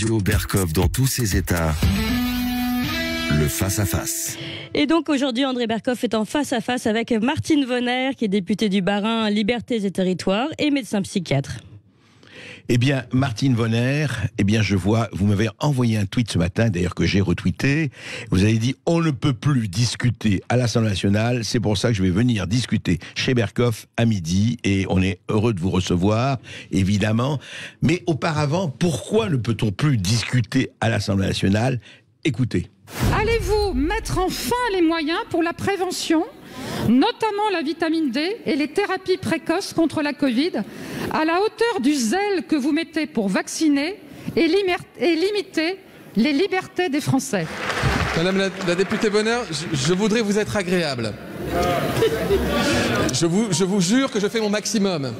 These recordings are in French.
Radio Bercoff dans tous ses états. Le face-à-face. Et donc aujourd'hui, André Bercoff est en face-à-face avec Martine Vonner, qui est députée du Bas-Rhin, Libertés et Territoires, et médecin psychiatre. Eh bien, Martine Vonner, je vois, vous m'avez envoyé un tweet ce matin, d'ailleurs que j'ai retweeté. Vous avez dit, on ne peut plus discuter à l'Assemblée nationale. C'est pour ça que je vais venir discuter chez Bercoff à midi. Et on est heureux de vous recevoir, évidemment. Mais auparavant, pourquoi ne peut-on plus discuter à l'Assemblée nationale? Écoutez. Allez-vous mettre enfin les moyens pour la prévention, notamment la vitamine D et les thérapies précoces contre la Covid, à la hauteur du zèle que vous mettez pour vacciner et limiter les libertés des Français? Madame la députée Vonner, je voudrais vous être agréable. Je vous jure que je fais mon maximum.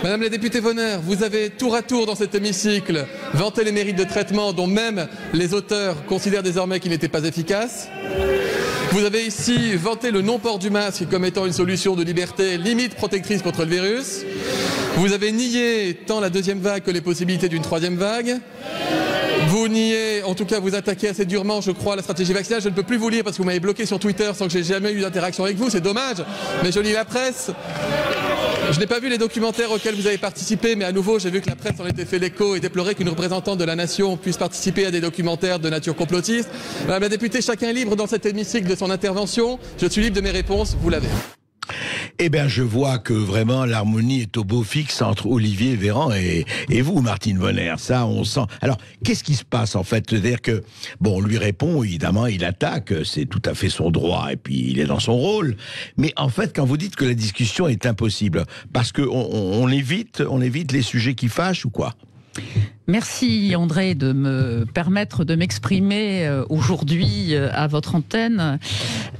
Madame la députée Vonner, vous avez tour à tour dans cet hémicycle vanté les mérites de traitement dont même les auteurs considèrent désormais qu'ils n'étaient pas efficaces. Vous avez ici vanté le non-port du masque comme étant une solution de liberté limite protectrice contre le virus. Vous avez nié tant la deuxième vague que les possibilités d'une troisième vague. Vous niez, en tout cas vous attaquez assez durement, je crois, la stratégie vaccinale. Je ne peux plus vous lire parce que vous m'avez bloqué sur Twitter sans que j'ai jamais eu d'interaction avec vous, c'est dommage. Mais je lis la presse. Je n'ai pas vu les documentaires auxquels vous avez participé, mais à nouveau, j'ai vu que la presse en était fait l'écho et déplorait qu'une représentante de la nation puisse participer à des documentaires de nature complotiste. Madame la députée, chacun est libre dans cet hémicycle de son intervention. Je suis libre de mes réponses, vous l'avez. Eh bien, je vois que vraiment l'harmonie est au beau fixe entre Olivier Véran et vous, Martine Vonner. Ça, on sent. Alors, qu'est-ce qui se passe en fait? C'est-à-dire que, bon, on lui répond, évidemment, il attaque, c'est tout à fait son droit, et puis il est dans son rôle. Mais en fait, quand vous dites que la discussion est impossible, parce qu'on évite les sujets qui fâchent ou quoi? Merci André de me permettre de m'exprimer aujourd'hui à votre antenne.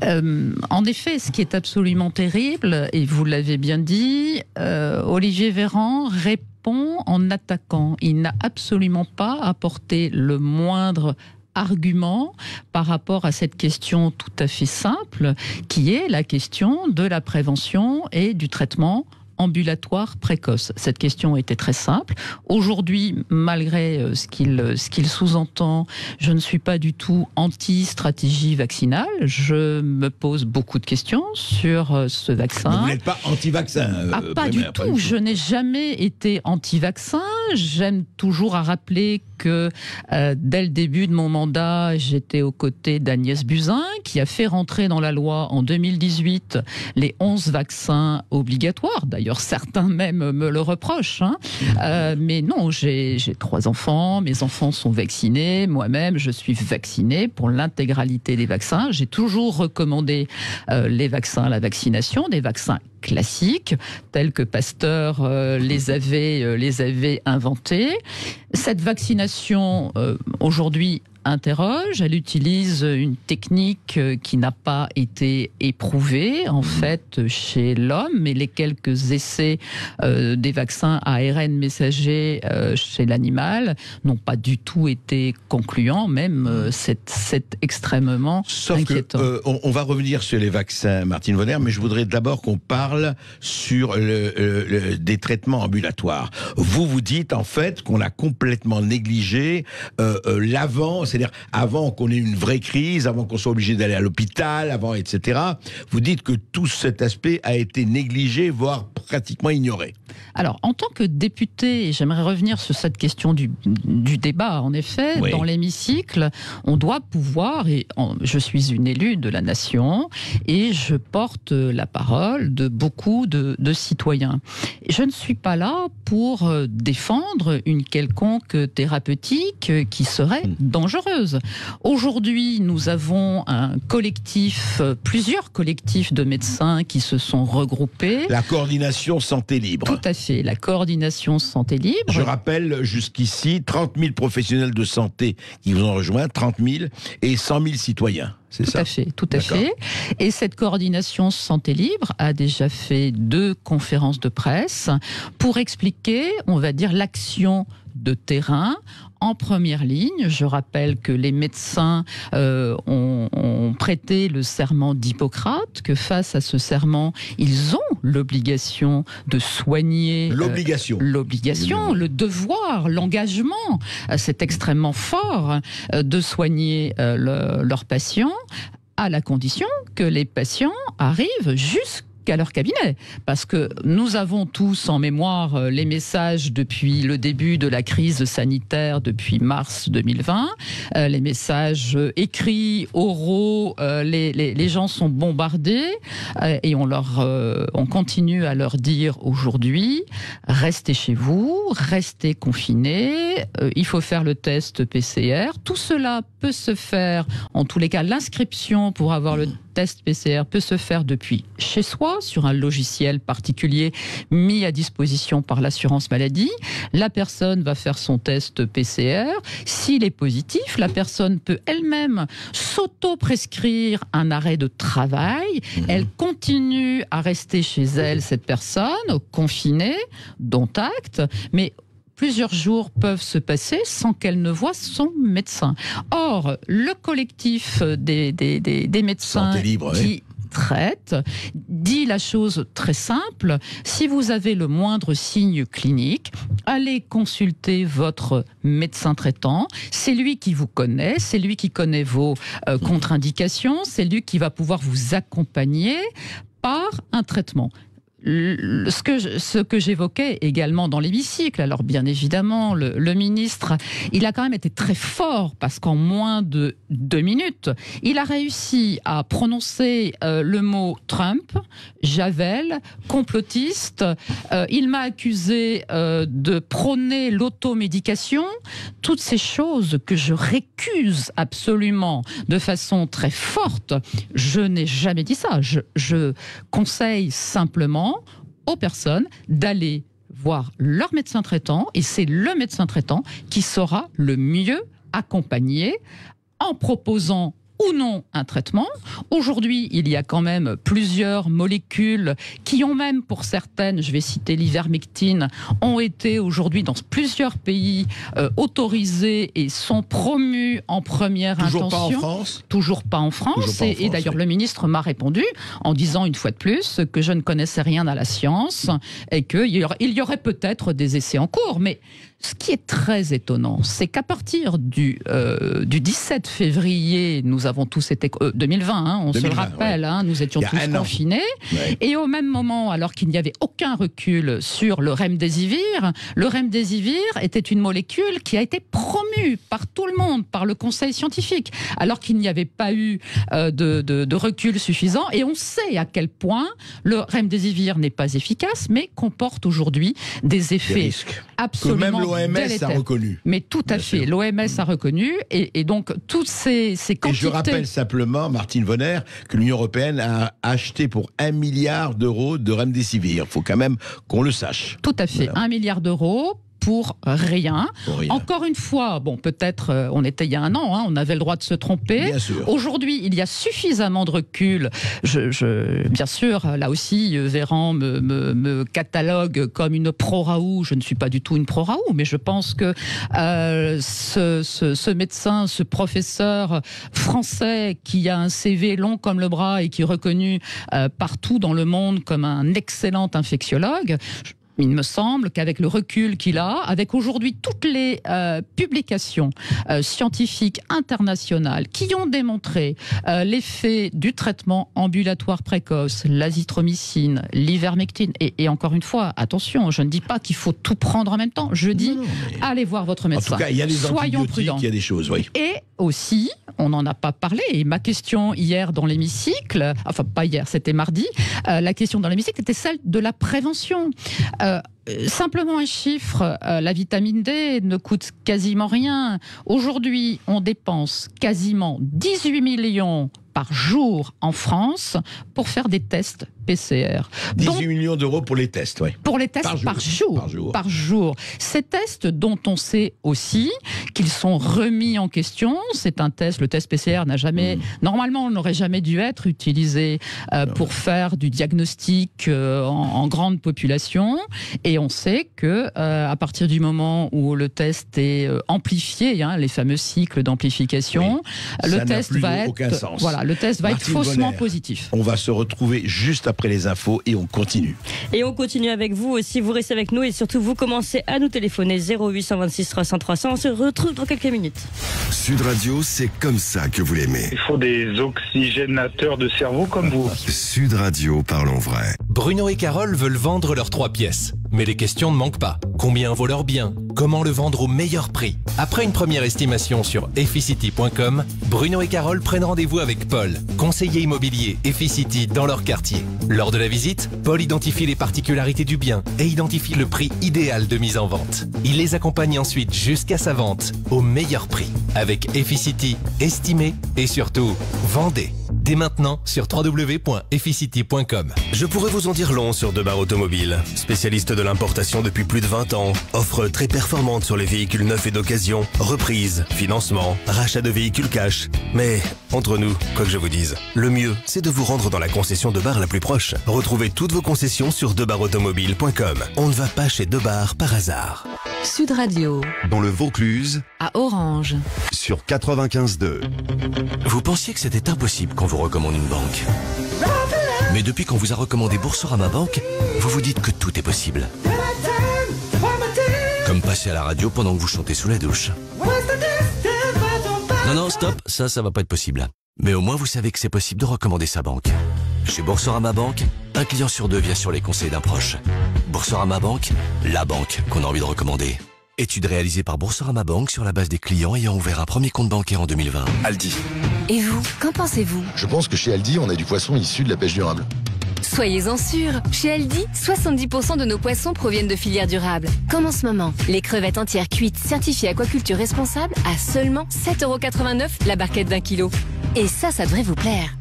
En effet, ce qui est absolument terrible, et vous l'avez bien dit, Olivier Véran répond en attaquant. Il n'a absolument pas apporté le moindre argument par rapport à cette question tout à fait simple, qui est la question de la prévention et du traitement ambulatoire précoce. Cette question était très simple. Aujourd'hui, malgré ce qu'il sous-entend, je ne suis pas du tout anti-stratégie vaccinale. Je me pose beaucoup de questions sur ce vaccin. Mais vous n'êtes pas anti-vaccin pas du tout. Je n'ai jamais été anti-vaccin. J'aime toujours à rappeler que dès le début de mon mandat, j'étais aux côtés d'Agnès Buzyn, qui a fait rentrer dans la loi en 2018 les 11 vaccins obligatoires. D'ailleurs, certains même me le reprochent. Mais non, j'ai 3 enfants, mes enfants sont vaccinés, moi-même je suis vaccinée pour l'intégralité des vaccins. J'ai toujours recommandé les vaccins à la vaccination, des vaccins classiques, tels que Pasteur les avait inventés. Cette vaccination, aujourd'hui, interroge. Elle utilise une technique qui n'a pas été éprouvée, en fait, chez l'homme, mais les quelques essais des vaccins ARN messager chez l'animal n'ont pas du tout été concluants, même c'est extrêmement inquiétant. On va revenir sur les vaccins, Martine Vonner, mais je voudrais d'abord qu'on parle sur des traitements ambulatoires. Vous dites, en fait, qu'on a complètement négligé l'avant, c'est-à-dire avant qu'on ait une vraie crise, avant qu'on soit obligé d'aller à l'hôpital, avant, etc. Vous dites que tout cet aspect a été négligé, voire pratiquement ignoré. Alors, en tant que député, j'aimerais revenir sur cette question du débat. En effet, oui. Dans l'hémicycle, on doit pouvoir, et je suis une élue de la nation, et je porte la parole de beaucoup de citoyens. Je ne suis pas là pour défendre une quelconque thérapeutique qui serait dangereuse. Aujourd'hui, nous avons un collectif, plusieurs collectifs de médecins qui se sont regroupés. La coordination santé libre. Tout à fait, la coordination santé libre. Je rappelle jusqu'ici 30 000 professionnels de santé qui vous ont rejoint, 30 000 et 100 000 citoyens. C'est ça ? Tout à fait. Et cette coordination santé libre a déjà fait 2 conférences de presse pour expliquer, on va dire, l'action de terrain en première ligne. Je rappelle que les médecins ont prêté le serment d'Hippocrate, que face à ce serment, ils ont l'obligation de soigner. L'obligation. Le devoir, l'engagement. C'est extrêmement fort de soigner leurs patients, à la condition que les patients arrivent jusqu'à leur cabinet. Parce que nous avons tous en mémoire les messages depuis le début de la crise sanitaire, depuis mars 2020. Les messages écrits, oraux, les gens sont bombardés et on continue à leur dire aujourd'hui, restez chez vous, restez confinés, il faut faire le test PCR. Tout cela peut se faire, en tous les cas, l'inscription pour avoir le test PCR peut se faire depuis chez soi, sur un logiciel particulier mis à disposition par l'assurance maladie. La personne va faire son test PCR. S'il est positif, la personne peut elle-même s'auto-prescrire un arrêt de travail. Elle continue à rester chez elle, cette personne, confinée, dont acte, mais plusieurs jours peuvent se passer sans qu'elle ne voie son médecin. Or, le collectif des médecins qui traitent dit la chose très simple. Si vous avez le moindre signe clinique, allez consulter votre médecin traitant. C'est lui qui vous connaît, c'est lui qui connaît vos contre-indications, c'est lui qui va pouvoir vous accompagner par un traitement. Ce que j'évoquais également dans l'hémicycle, alors bien évidemment, le ministre, il a quand même été très fort parce qu'en moins de 2 minutes, il a réussi à prononcer le mot Trump, Javel, complotiste. Il m'a accusé de prôner l'automédication. Toutes ces choses que je récuse absolument de façon très forte, je n'ai jamais dit ça. Je conseille simplement aux personnes d'aller voir leur médecin traitant, et c'est le médecin traitant qui saura le mieux accompagner en proposant ou non un traitement. Aujourd'hui, il y a quand même plusieurs molécules qui ont même, pour certaines, je vais citer l'ivermectine, ont été aujourd'hui dans plusieurs pays autorisées et sont promues en première intention. Toujours pas en France ? Toujours pas en France. Et d'ailleurs, le ministre m'a répondu en disant une fois de plus que je ne connaissais rien à la science et qu'il y aurait peut-être des essais en cours. Mais ce qui est très étonnant, c'est qu'à partir du 17 février, nous avons tous été 2020, hein, on 2020, se le rappelle, ouais. Nous étions tous confinés, ouais. Et au même moment, alors qu'il n'y avait aucun recul sur le remdesivir était une molécule qui a été promue par tout le monde, par le conseil scientifique, alors qu'il n'y avait pas eu de recul suffisant. Et on sait à quel point le remdesivir n'est pas efficace, mais comporte aujourd'hui des effets absolument l'OMS a reconnu. Mais tout à fait, l'OMS a reconnu, et donc toutes ces quantités... Et je rappelle simplement, Martine Vonner, que l'Union européenne a acheté pour 1 milliard d'euros de remdesivir. Il faut quand même qu'on le sache. Tout à fait, voilà. 1 milliard d'euros pour rien. Encore une fois, bon, peut-être, on était il y a 1 an, hein, on avait le droit de se tromper. Bien sûr. Aujourd'hui, il y a suffisamment de recul. Bien sûr, là aussi, Véran me catalogue comme une pro-Raoult. Je ne suis pas du tout une pro-Raoult, mais je pense que ce médecin, ce professeur français qui a un CV long comme le bras et qui est reconnu partout dans le monde comme un excellent infectiologue, il me semble qu'avec le recul qu'il a, avec aujourd'hui toutes les publications scientifiques internationales qui ont démontré l'effet du traitement ambulatoire précoce, l'azithromycine, l'ivermectine, et encore une fois, attention, je ne dis pas qu'il faut tout prendre en même temps, je dis allez voir votre médecin. En tout cas, il y a des antibiotiques, il y a des choses, oui. Et aussi, on n'en a pas parlé, et ma question hier dans l'hémicycle, enfin pas hier, c'était mardi, la question dans l'hémicycle était celle de la prévention. Simplement un chiffre, la vitamine D ne coûte quasiment rien. Aujourd'hui, on dépense quasiment 18 millions par jour en France pour faire des tests PCR. 18 millions d'euros pour les tests, oui. Pour les tests par jour. Ces tests dont on sait aussi qu'ils sont remis en question. C'est un test, le test PCR n'a jamais, normalement, n'aurait jamais dû être utilisé pour faire du diagnostic en grande population. Et on sait que à partir du moment où le test est amplifié, les fameux cycles d'amplification, le test va être faussement positif. On va se retrouver juste après les infos et on continue. Et on continue avec vous aussi, vous restez avec nous et surtout vous commencez à nous téléphoner 0826 300 300. On se retrouve dans quelques minutes. Sud Radio, c'est comme ça que vous l'aimez. Il faut des oxygénateurs de cerveau comme vous. Sud Radio, parlons vrai. Bruno et Carole veulent vendre leurs 3 pièces. Mais les questions ne manquent pas. Combien vaut leur bien? Comment le vendre au meilleur prix? Après une première estimation sur efficity.com, Bruno et Carole prennent rendez-vous avec Paul, conseiller immobilier Efficity dans leur quartier. Lors de la visite, Paul identifie les particularités du bien et identifie le prix idéal de mise en vente. Il les accompagne ensuite jusqu'à sa vente au meilleur prix. Avec Efficity, estimez et surtout, vendez. Dès maintenant sur www.efficity.com. Je pourrais vous en dire long sur Debar Automobile. Spécialiste de l'importation depuis plus de 20 ans. Offre très performante sur les véhicules neufs et d'occasion. Reprise, financement, rachat de véhicules cash. Mais, entre nous, quoi que je vous dise, le mieux, c'est de vous rendre dans la concession Debar la plus proche. Retrouvez toutes vos concessions sur debarautomobile.com. On ne va pas chez Debar par hasard. Sud Radio. Dans le Vaucluse, À Orange. sur 95.2. Vous pensiez que c'était impossible qu'on vous recommande une banque. Mais depuis qu'on vous a recommandé Boursorama Banque, vous vous dites que tout est possible. Comme passer à la radio pendant que vous chantez sous la douche. Non, stop, ça va pas être possible. Mais au moins vous savez que c'est possible de recommander sa banque. Chez Boursorama Banque, un client sur 2 vient sur les conseils d'un proche. Boursorama Banque, la banque qu'on a envie de recommander. Étude réalisée par Boursorama Banque sur la base des clients ayant ouvert un premier compte bancaire en 2020. Aldi. Et vous, qu'en pensez-vous? Je pense que chez Aldi, on a du poisson issu de la pêche durable. Soyez-en sûrs, chez Aldi, 70% de nos poissons proviennent de filières durables. Comme en ce moment, les crevettes entières cuites certifiées aquaculture responsable à seulement 7,89 € la barquette d'1 kilo. Et ça devrait vous plaire.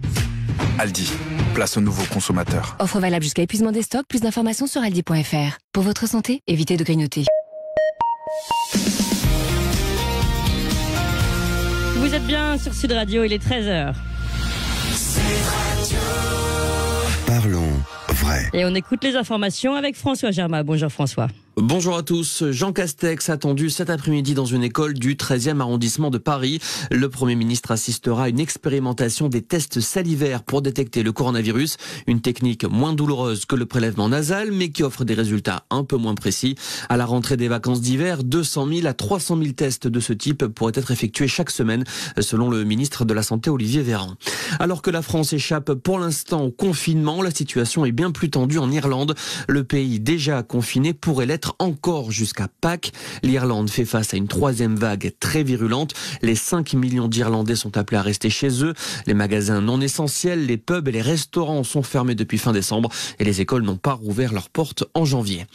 Aldi, place aux nouveaux consommateurs. Offre valable jusqu'à épuisement des stocks, plus d'informations sur aldi.fr. Pour votre santé, évitez de grignoter. Vous êtes bien sur Sud Radio, il est 13h. Parlons vrai. Et on écoute les informations avec François Germain. Bonjour François. Bonjour à tous. Jean Castex attendu cet après-midi dans une école du 13e arrondissement de Paris. Le Premier ministre assistera à une expérimentation des tests salivaires pour détecter le coronavirus. Une technique moins douloureuse que le prélèvement nasal, mais qui offre des résultats un peu moins précis. À la rentrée des vacances d'hiver, 200 000 à 300 000 tests de ce type pourraient être effectués chaque semaine, selon le ministre de la Santé Olivier Véran. Alors que la France échappe pour l'instant au confinement, la situation est bien plus tendue en Irlande. Le pays déjà confiné pourrait l'être encore jusqu'à Pâques. L'Irlande fait face à une 3e vague très virulente. Les 5 millions d'Irlandais sont appelés à rester chez eux. Les magasins non essentiels, les pubs et les restaurants sont fermés depuis fin décembre et les écoles n'ont pas rouvert leurs portes en janvier.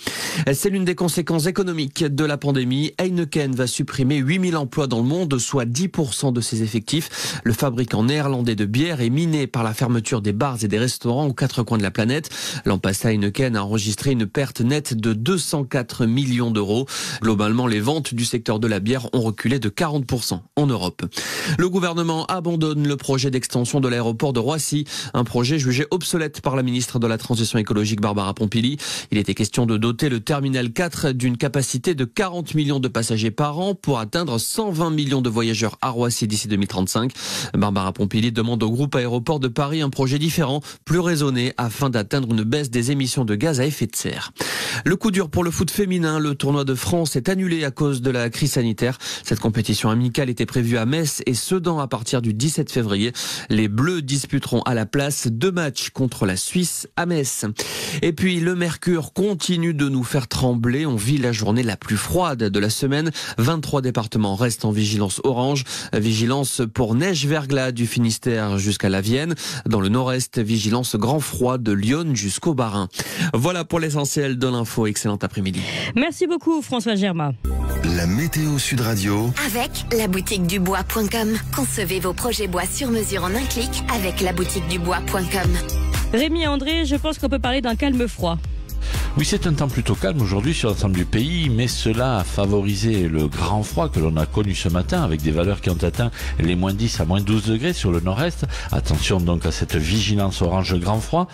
C'est l'une des conséquences économiques de la pandémie. Heineken va supprimer 8000 emplois dans le monde, soit 10% de ses effectifs. Le fabricant néerlandais de bière est miné par la fermeture des bars et des restaurants aux 4 coins de la planète. L'an passé, Heineken a enregistré une perte nette de 204 millions d'euros. Globalement, les ventes du secteur de la bière ont reculé de 40% en Europe. Le gouvernement abandonne le projet d'extension de l'aéroport de Roissy, un projet jugé obsolète par la ministre de la Transition écologique Barbara Pompili. Il était question de doter le terminal 4 d'une capacité de 40 millions de passagers par an pour atteindre 120 millions de voyageurs à Roissy d'ici 2035. Barbara Pompili demande au groupe Aéroport de Paris un projet différent, plus raisonné, afin d'atteindre une baisse des émissions de gaz à effet de serre. Le coup dur pour le foot féminin, le tournoi de France est annulé à cause de la crise sanitaire. Cette compétition amicale était prévue à Metz et Sedan à partir du 17 février. Les Bleus disputeront à la place 2 matchs contre la Suisse à Metz. Et puis le mercure continue de nous faire trembler. On vit la journée la plus froide de la semaine. 23 départements restent en vigilance orange. Vigilance pour neige-verglas du Finistère jusqu'à la Vienne. Dans le nord-est, vigilance grand froid de Lyon jusqu'au Bas-Rhin. Voilà pour l'essentiel de l'info. Excellent après-midi. Merci beaucoup François Germain. La météo Sud Radio. Avec laboutiquedubois.com. Concevez vos projets bois sur mesure en un clic avec laboutiquedubois.com. Rémi et André, je pense qu'on peut parler d'un calme froid. Oui, c'est un temps plutôt calme aujourd'hui sur l'ensemble du pays, mais cela a favorisé le grand froid que l'on a connu ce matin, avec des valeurs qui ont atteint les moins 10 à moins 12 degrés sur le nord-est. Attention donc à cette vigilance orange grand froid.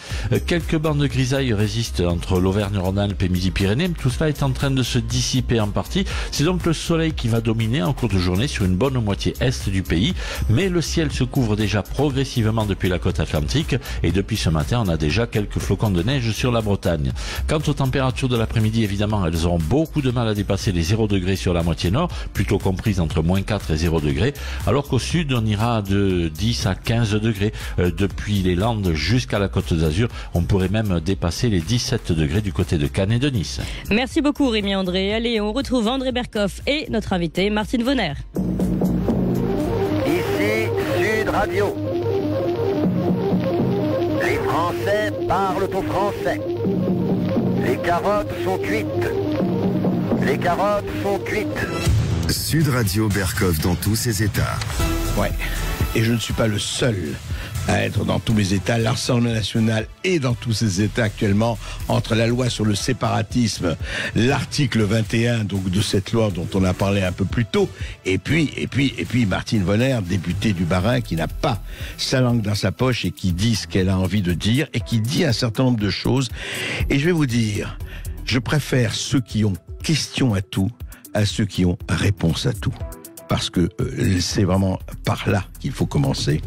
Quelques bandes de grisaille résistent entre l'Auvergne-Rhône-Alpes et Midi-Pyrénées. Tout cela est en train de se dissiper en partie. C'est donc le soleil qui va dominer en cours de journée sur une bonne moitié est du pays. Mais le ciel se couvre déjà progressivement depuis la côte atlantique. Et depuis ce matin, on a déjà quelques flocons de neige sur la Bretagne. Quant aux températures de l'après-midi, évidemment, elles auront beaucoup de mal à dépasser les 0 degrés sur la moitié nord, plutôt comprises entre moins 4 et 0 degrés, alors qu'au sud, on ira de 10 à 15 degrés. Depuis les Landes jusqu'à la Côte d'Azur, on pourrait même dépasser les 17 degrés du côté de Cannes et de Nice. Merci beaucoup Rémi André. Allez, on retrouve André Berkoff et notre invité Martine Vonner. Ici Sud Radio. Les Français parlent au français. Les carottes sont cuites. Les carottes sont cuites. Sud Radio Berkoff dans tous ses états. Ouais, et je ne suis pas le seul à être dans tous mes états. L'Assemblée nationale est dans tous ses états actuellement, entre la loi sur le séparatisme, l'article 21 donc de cette loi dont on a parlé un peu plus tôt, et puis Martine Vonner, députée du Bas-Rhin, qui n'a pas sa langue dans sa poche et qui dit ce qu'elle a envie de dire et qui dit un certain nombre de choses. Et je vais vous dire, je préfère ceux qui ont question à tout à ceux qui ont réponse à tout. Parce que c'est vraiment par là qu'il faut commencer.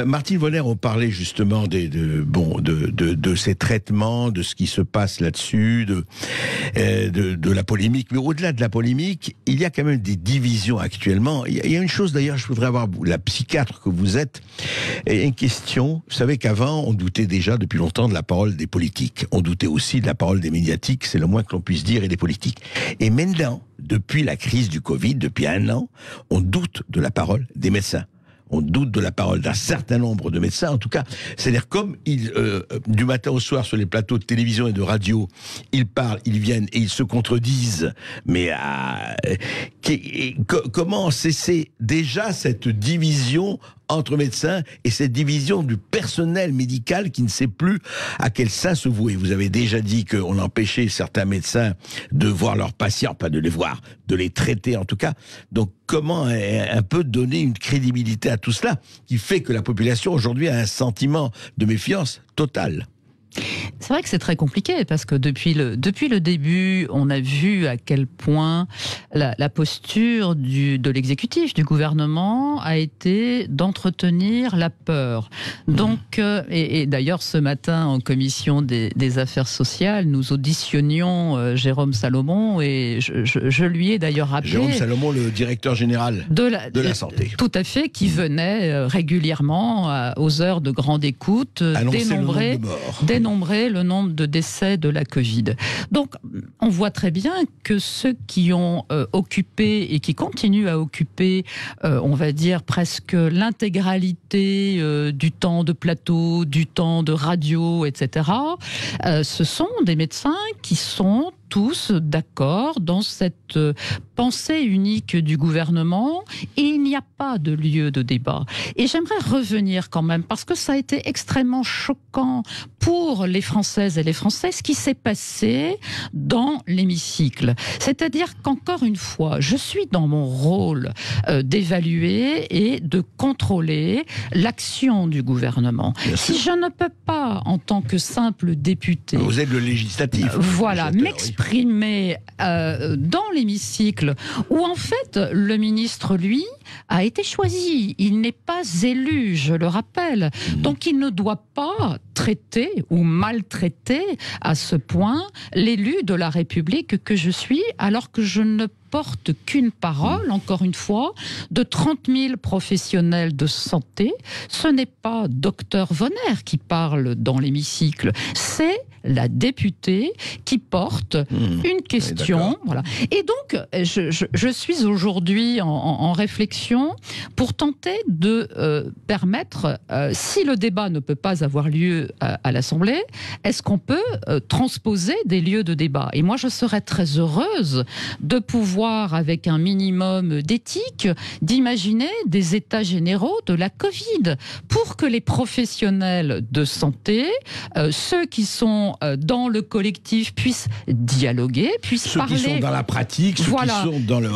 Martine Vonner, on parlait justement de ces traitements, de ce qui se passe là-dessus, de la polémique. Mais au-delà de la polémique, il y a quand même des divisions actuellement. Il y a une chose d'ailleurs, je voudrais avoir, la psychiatre que vous êtes, et une question. Vous savez qu'avant, on doutait déjà depuis longtemps de la parole des politiques. On doutait aussi de la parole des médiatiques, c'est le moins que l'on puisse dire, et des politiques. Et maintenant, depuis la crise du Covid, depuis 1 an, on doute de la parole des médecins. On doute de la parole d'un certain nombre de médecins, en tout cas. C'est-à-dire comme du matin au soir sur les plateaux de télévision et de radio, ils parlent, ils viennent et ils se contredisent. Mais comment cesser déjà cette division entre médecins et cette division du personnel médical qui ne sait plus à quel sein se vouer? Vous avez déjà dit qu'on empêchait certains médecins de voir leurs patients, pas de les voir, de les traiter en tout cas. Donc comment un peu donner une crédibilité à tout cela qui fait que la population aujourd'hui a un sentiment de méfiance totale? C'est vrai que c'est très compliqué parce que depuis le début, on a vu à quel point la posture de l'exécutif, du gouvernement, a été d'entretenir la peur. Donc, et d'ailleurs ce matin en commission des affaires sociales, nous auditionnions Jérôme Salomon et je lui ai d'ailleurs rappelé... Jérôme Salomon, le directeur général de la santé. Tout à fait, qui venait régulièrement aux heures de grande écoute dénombrer le nombre de décès de la Covid. Donc, on voit très bien que ceux qui ont occupé et qui continuent à occuper, on va dire, presque l'intégralité du temps de plateau, du temps de radio, etc., ce sont des médecins qui sont tous d'accord dans cette pensée unique du gouvernement et il n'y a pas de lieu de débat. Et j'aimerais revenir quand même, parce que ça a été extrêmement choquant pour les Françaises et les Français, ce qui s'est passé dans l'hémicycle. C'est-à-dire qu'encore une fois, je suis dans mon rôle d'évaluer et de contrôler l'action du gouvernement. Si je ne peux pas, en tant que simple député... Vous êtes le législatif. Voilà, m'exprimer dans l'hémicycle, où en fait, le ministre, lui, a été choisi. Il n'est pas élu, je le rappelle. Donc il ne doit pas traiter ou maltraiter à ce point l'élu de la République que je suis, alors que je ne porte qu'une parole, encore une fois, de 30 000 professionnels de santé. Ce n'est pas Dr Vonner qui parle dans l'hémicycle, c'est la députée qui porte une question. Voilà. Et donc, je suis aujourd'hui en réflexion pour tenter de permettre, si le débat ne peut pas avoir lieu à l'Assemblée, est-ce qu'on peut transposer des lieux de débat? Et moi, je serais très heureuse de pouvoir, avec un minimum d'éthique, d'imaginer des états généraux de la Covid pour que les professionnels de santé, ceux qui sont sont dans le collectif puissent dialoguer, puissent ceux parler. Ceux qui sont dans la pratique, ceux voilà, qui sont dans le...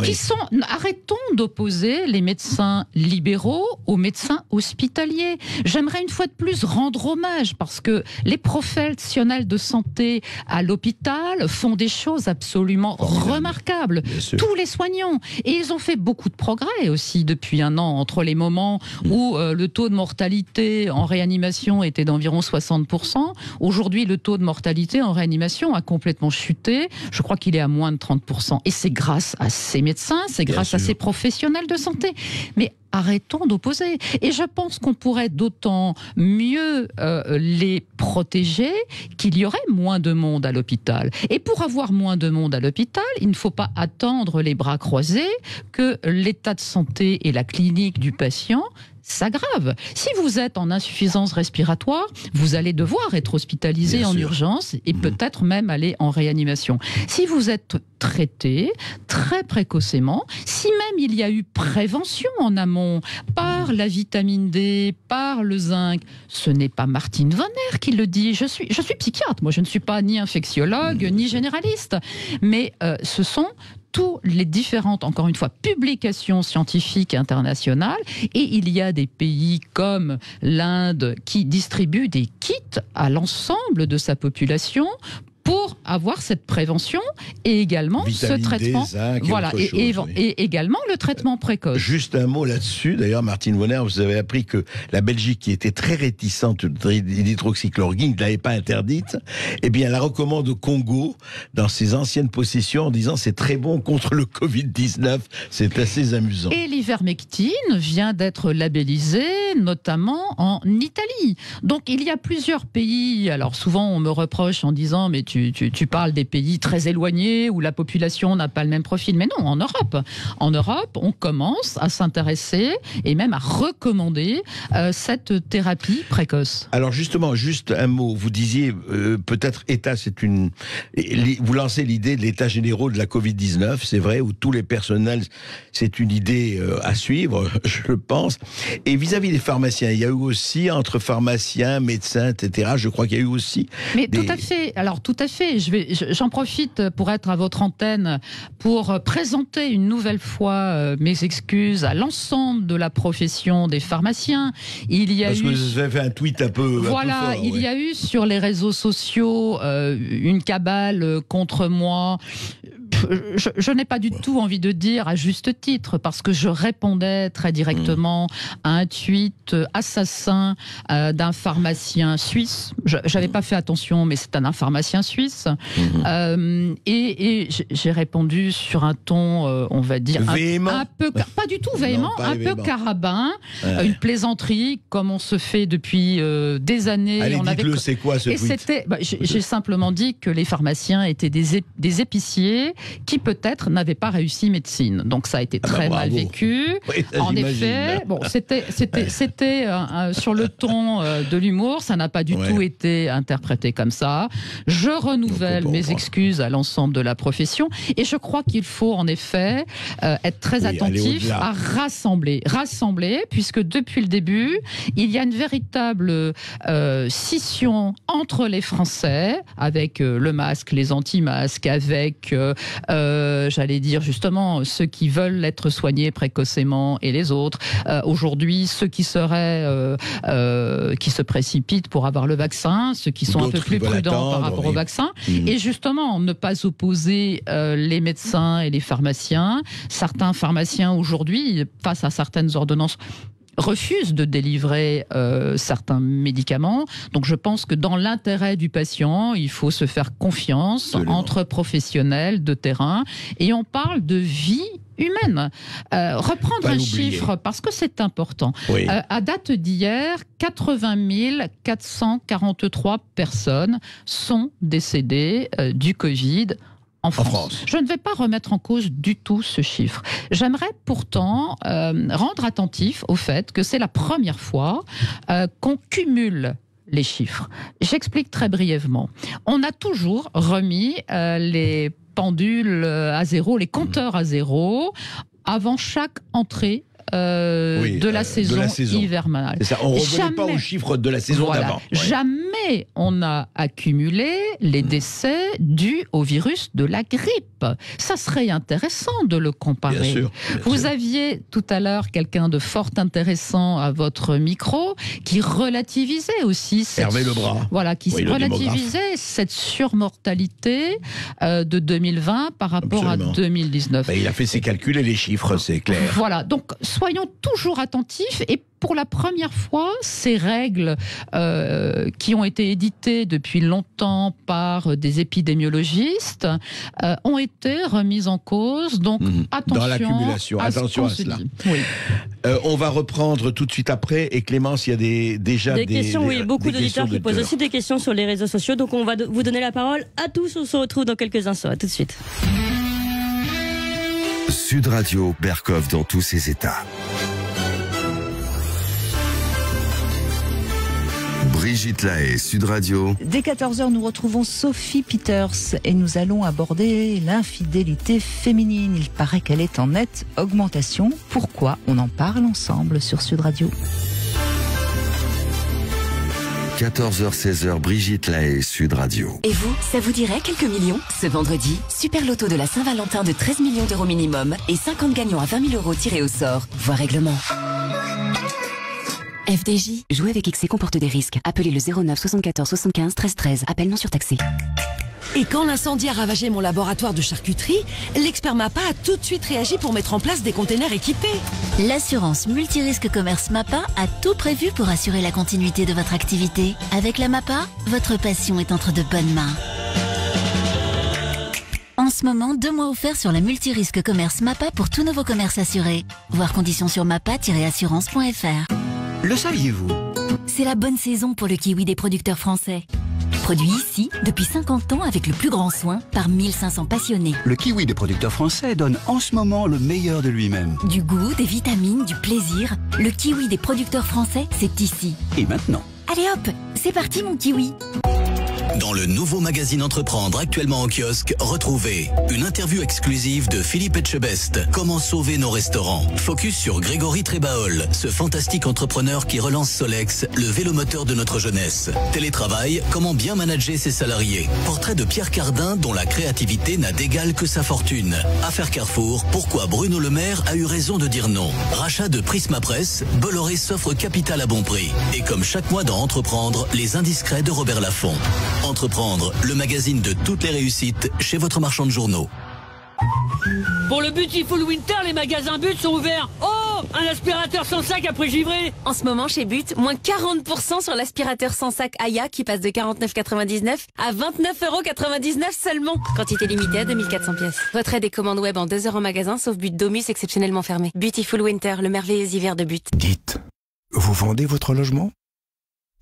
Arrêtons d'opposer les médecins libéraux aux médecins hospitaliers. J'aimerais une fois de plus rendre hommage parce que les professionnels de santé à l'hôpital font des choses absolument remarquables. Tous les soignants. Et ils ont fait beaucoup de progrès aussi depuis un an, entre les moments où le taux de mortalité en réanimation était d'environ 60%. Aujourd'hui, le taux de mortalité en réanimation a complètement chuté. Je crois qu'il est à moins de 30%. Et c'est grâce à ces médecins, c'est grâce à ces professionnels de santé. Mais arrêtons d'opposer. Et je pense qu'on pourrait d'autant mieux les protéger qu'il y aurait moins de monde à l'hôpital. Et pour avoir moins de monde à l'hôpital, il ne faut pas attendre les bras croisés que l'état de santé et la clinique du patient s'aggrave. Si vous êtes en insuffisance respiratoire, vous allez devoir être hospitalisé en urgence et peut-être même aller en réanimation. Si vous êtes traité très précocement, si même il y a eu prévention en amont par la vitamine D, par le zinc, ce n'est pas Martine Vonner qui le dit. Je suis psychiatre, moi je ne suis pas ni infectiologue ni généraliste, mais ce sont toutes les différentes, encore une fois, publications scientifiques internationales, et il y a des pays comme l'Inde qui distribuent des kits à l'ensemble de sa population pour avoir cette prévention et également vitamine ce traitement. D, zinc, voilà, et également le traitement précoce. Juste un mot là-dessus. D'ailleurs, Martine Vonner, vous avez appris que la Belgique, qui était très réticente de l'hydroxychloroquine, ne l'avait pas interdite, eh bien, elle la recommande au Congo, dans ses anciennes possessions, en disant c'est très bon contre le Covid-19. C'est assez amusant. Et l'ivermectine vient d'être labellisée, notamment en Italie. Donc, il y a plusieurs pays. Alors, souvent, on me reproche en disant mais tu parles des pays très éloignés où la population n'a pas le même profil. Mais non, en Europe. En Europe, on commence à s'intéresser et même à recommander cette thérapie précoce. Alors justement, juste un mot. Vous disiez peut-être État, vous lancez l'idée de l'État général de la Covid-19, c'est vrai, où tous les personnels, c'est une idée à suivre, je pense. Et vis-à-vis des pharmaciens, il y a eu aussi, entre pharmaciens, médecins, etc., je crois qu'il y a eu aussi... Mais tout à fait. Alors tout à fait, j'en profite pour être à votre antenne pour présenter une nouvelle fois mes excuses à l'ensemble de la profession des pharmaciens. Parce que vous avez fait un tweet un peu voilà, fort, il y a eu sur les réseaux sociaux une cabale contre moi. Je n'ai pas du tout envie de dire à juste titre, parce que je répondais très directement à un tweet assassin d'un pharmacien suisse. J'avais pas fait attention, mais c'est un pharmacien suisse. Et j'ai répondu sur un ton, on va dire, un peu, pas du tout véhément, un peu carabin, une plaisanterie, comme on se fait depuis des années. Allez, dites-le, c'est quoi ce tweet ? J'ai simplement dit que les pharmaciens étaient des épiciers qui peut-être n'avaient pas réussi médecine. Donc ça a été très mal vécu. Oui, en effet, bon, c'était sur le ton de l'humour, ça n'a pas du tout été interprété comme ça. Je renouvelle mes excuses à l'ensemble de la profession et je crois qu'il faut en effet être très attentif à rassembler, puisque depuis le début, il y a une véritable scission entre les Français, avec le masque, les anti-masques, avec j'allais dire justement ceux qui veulent être soignés précocement et les autres. Aujourd'hui, ceux qui seraient qui se précipitent pour avoir le vaccin, ceux qui sont un peu plus prudents par rapport au vaccin. Et justement, ne pas opposer les médecins et les pharmaciens. Certains pharmaciens aujourd'hui, face à certaines ordonnances, refusent de délivrer certains médicaments. Donc je pense que dans l'intérêt du patient, il faut se faire confiance entre professionnels de terrain. Et on parle de vie humaine. Reprendre un chiffre, parce que c'est important. À date d'hier, 80 443 personnes sont décédées du Covid en France. Je ne vais pas remettre en cause du tout ce chiffre. J'aimerais pourtant rendre attentif au fait que c'est la première fois qu'on cumule les chiffres. J'explique très brièvement. On a toujours remis les pendules à zéro, les compteurs à zéro, avant chaque entrée de la saison hivernale. C'est ça. On ne revenait pas aux chiffres de la saison d'avant. Jamais mais on a accumulé les décès dus au virus de la grippe. Ça serait intéressant de le comparer. Bien sûr. Vous aviez tout à l'heure quelqu'un de fort intéressant à votre micro qui relativisait aussi Hervé Lebras. Voilà, qui relativisait cette surmortalité de 2020 par rapport Absolument. à 2019. Il a fait ses calculs et les chiffres, c'est clair. Voilà, donc soyons toujours attentifs et pour la première fois, ces règles qui ont été éditées depuis longtemps par des épidémiologistes ont été remises en cause. Donc attention dans l'accumulation, attention à cela. Oui. On va reprendre tout de suite après. Et Clémence, il y a déjà des questions, oui, beaucoup d'auditeurs qui posent aussi des questions sur les réseaux sociaux. Donc on va vous donner la parole à tous. On se retrouve dans quelques instants. À tout de suite. Sud Radio, Berkov dans tous ses états. Brigitte Lahaie, Sud Radio. Dès 14h, nous retrouvons Sophie Peters et nous allons aborder l'infidélité féminine. Il paraît qu'elle est en nette augmentation. Pourquoi ? On en parle ensemble sur Sud Radio. 14h, 16h, Brigitte Lahaie, Sud Radio. Et vous, ça vous dirait quelques millions ? Ce vendredi, Super Loto de la Saint-Valentin de 13 millions d'euros minimum et 50 gagnants à 20 000 euros tirés au sort. Vois règlement. FDJ. Jouer avec XC comporte des risques. Appelez le 09 74 75 13 13. Appel non surtaxé. Et quand l'incendie a ravagé mon laboratoire de charcuterie, l'expert MAPA a tout de suite réagi pour mettre en place des containers équipés. L'assurance multirisque commerce MAPA a tout prévu pour assurer la continuité de votre activité. Avec la MAPA, votre passion est entre de bonnes mains. En ce moment, 2 mois offerts sur la multirisque commerce MAPA pour tous nouveaux commerces assurés. Voir conditions sur mapa-assurance.fr. Le saviez-vous ? C'est la bonne saison pour le kiwi des producteurs français. Produit ici depuis 50 ans avec le plus grand soin par 1500 passionnés. Le kiwi des producteurs français donne en ce moment le meilleur de lui-même. Du goût, des vitamines, du plaisir. Le kiwi des producteurs français, c'est ici. Et maintenant ? Allez hop, c'est parti mon kiwi. Dans le nouveau magazine Entreprendre actuellement en kiosque, retrouvez une interview exclusive de Philippe Etchebest, Comment sauver nos restaurants. Focus sur Grégory Trébaol, ce fantastique entrepreneur qui relance Solex, le vélomoteur de notre jeunesse. Télétravail, comment bien manager ses salariés. Portrait de Pierre Cardin, dont la créativité n'a d'égal que sa fortune. Affaire Carrefour, pourquoi Bruno Le Maire a eu raison de dire non. Rachat de Prisma Presse, Bolloré s'offre capital à bon prix. Et comme chaque mois dans Entreprendre, les indiscrets de Robert Laffont. Entreprendre, le magazine de toutes les réussites chez votre marchand de journaux. Pour le Beautiful Winter, les magasins But sont ouverts. Oh, un aspirateur sans sac après givré. En ce moment, chez But, moins 40% sur l'aspirateur sans sac Aya qui passe de 49,99 à 29,99 € seulement. Quantité limitée à 2400 pièces. Retrait des commandes web en 2 heures en magasin, sauf But Domus exceptionnellement fermé. Beautiful Winter, le merveilleux hiver de But. Dites, vous vendez votre logement ?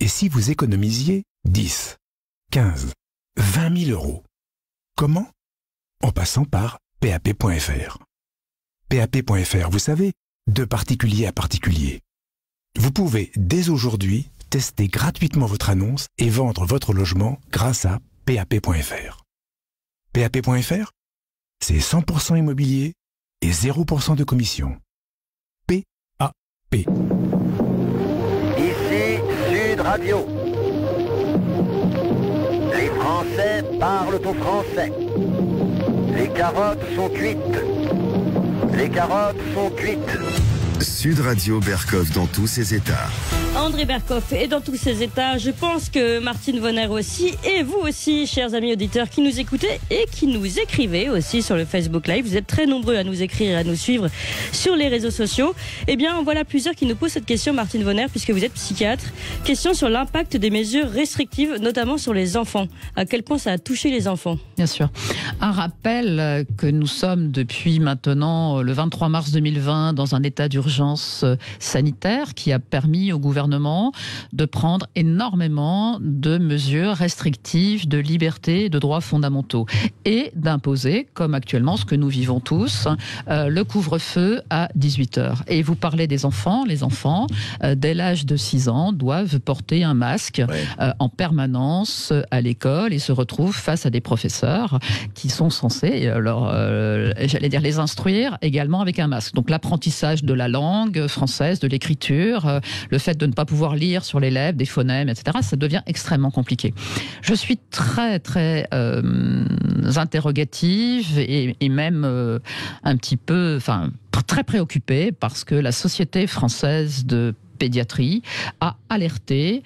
Et si vous économisiez 10, 15, 20 000 euros. Comment ? En passant par PAP.fr. PAP.fr, vous savez, de particulier à particulier. Vous pouvez dès aujourd'hui tester gratuitement votre annonce et vendre votre logement grâce à PAP.fr. PAP.fr, c'est 100% immobilier et 0% de commission. PAP. Ici Sud Radio. Les Français parlent au français. Les carottes sont cuites. Les carottes sont cuites. Sud Radio, Berkov dans tous ses états. André Berkov est dans tous ses états. Je pense que Martine Vonner aussi, et vous aussi, chers amis auditeurs qui nous écoutez et qui nous écrivez aussi sur le Facebook Live. Vous êtes très nombreux à nous écrire et à nous suivre sur les réseaux sociaux. Eh bien, voilà plusieurs qui nous posent cette question, Martine Vonner, puisque vous êtes psychiatre. Question sur l'impact des mesures restrictives, notamment sur les enfants. À quel point ça a touché les enfants ? Bien sûr. Un rappel que nous sommes depuis maintenant le 23 mars 2020 dans un état d'urgence sanitaire qui a permis au gouvernement de prendre énormément de mesures restrictives de liberté, de droits fondamentaux et d'imposer, comme actuellement ce que nous vivons tous, le couvre-feu à 18h. Et vous parlez des enfants. Les enfants, dès l'âge de 6 ans, doivent porter un masque en permanence à l'école et se retrouvent face à des professeurs qui sont censés j'allais dire les instruire également avec un masque. Donc l'apprentissage de la langue française, de l'écriture, le fait de ne pas pouvoir lire sur les lèvres des phonèmes, etc. Ça devient extrêmement compliqué. Je suis très, très interrogative et même un petit peu, très préoccupée parce que la Société française de pédiatrie a alerté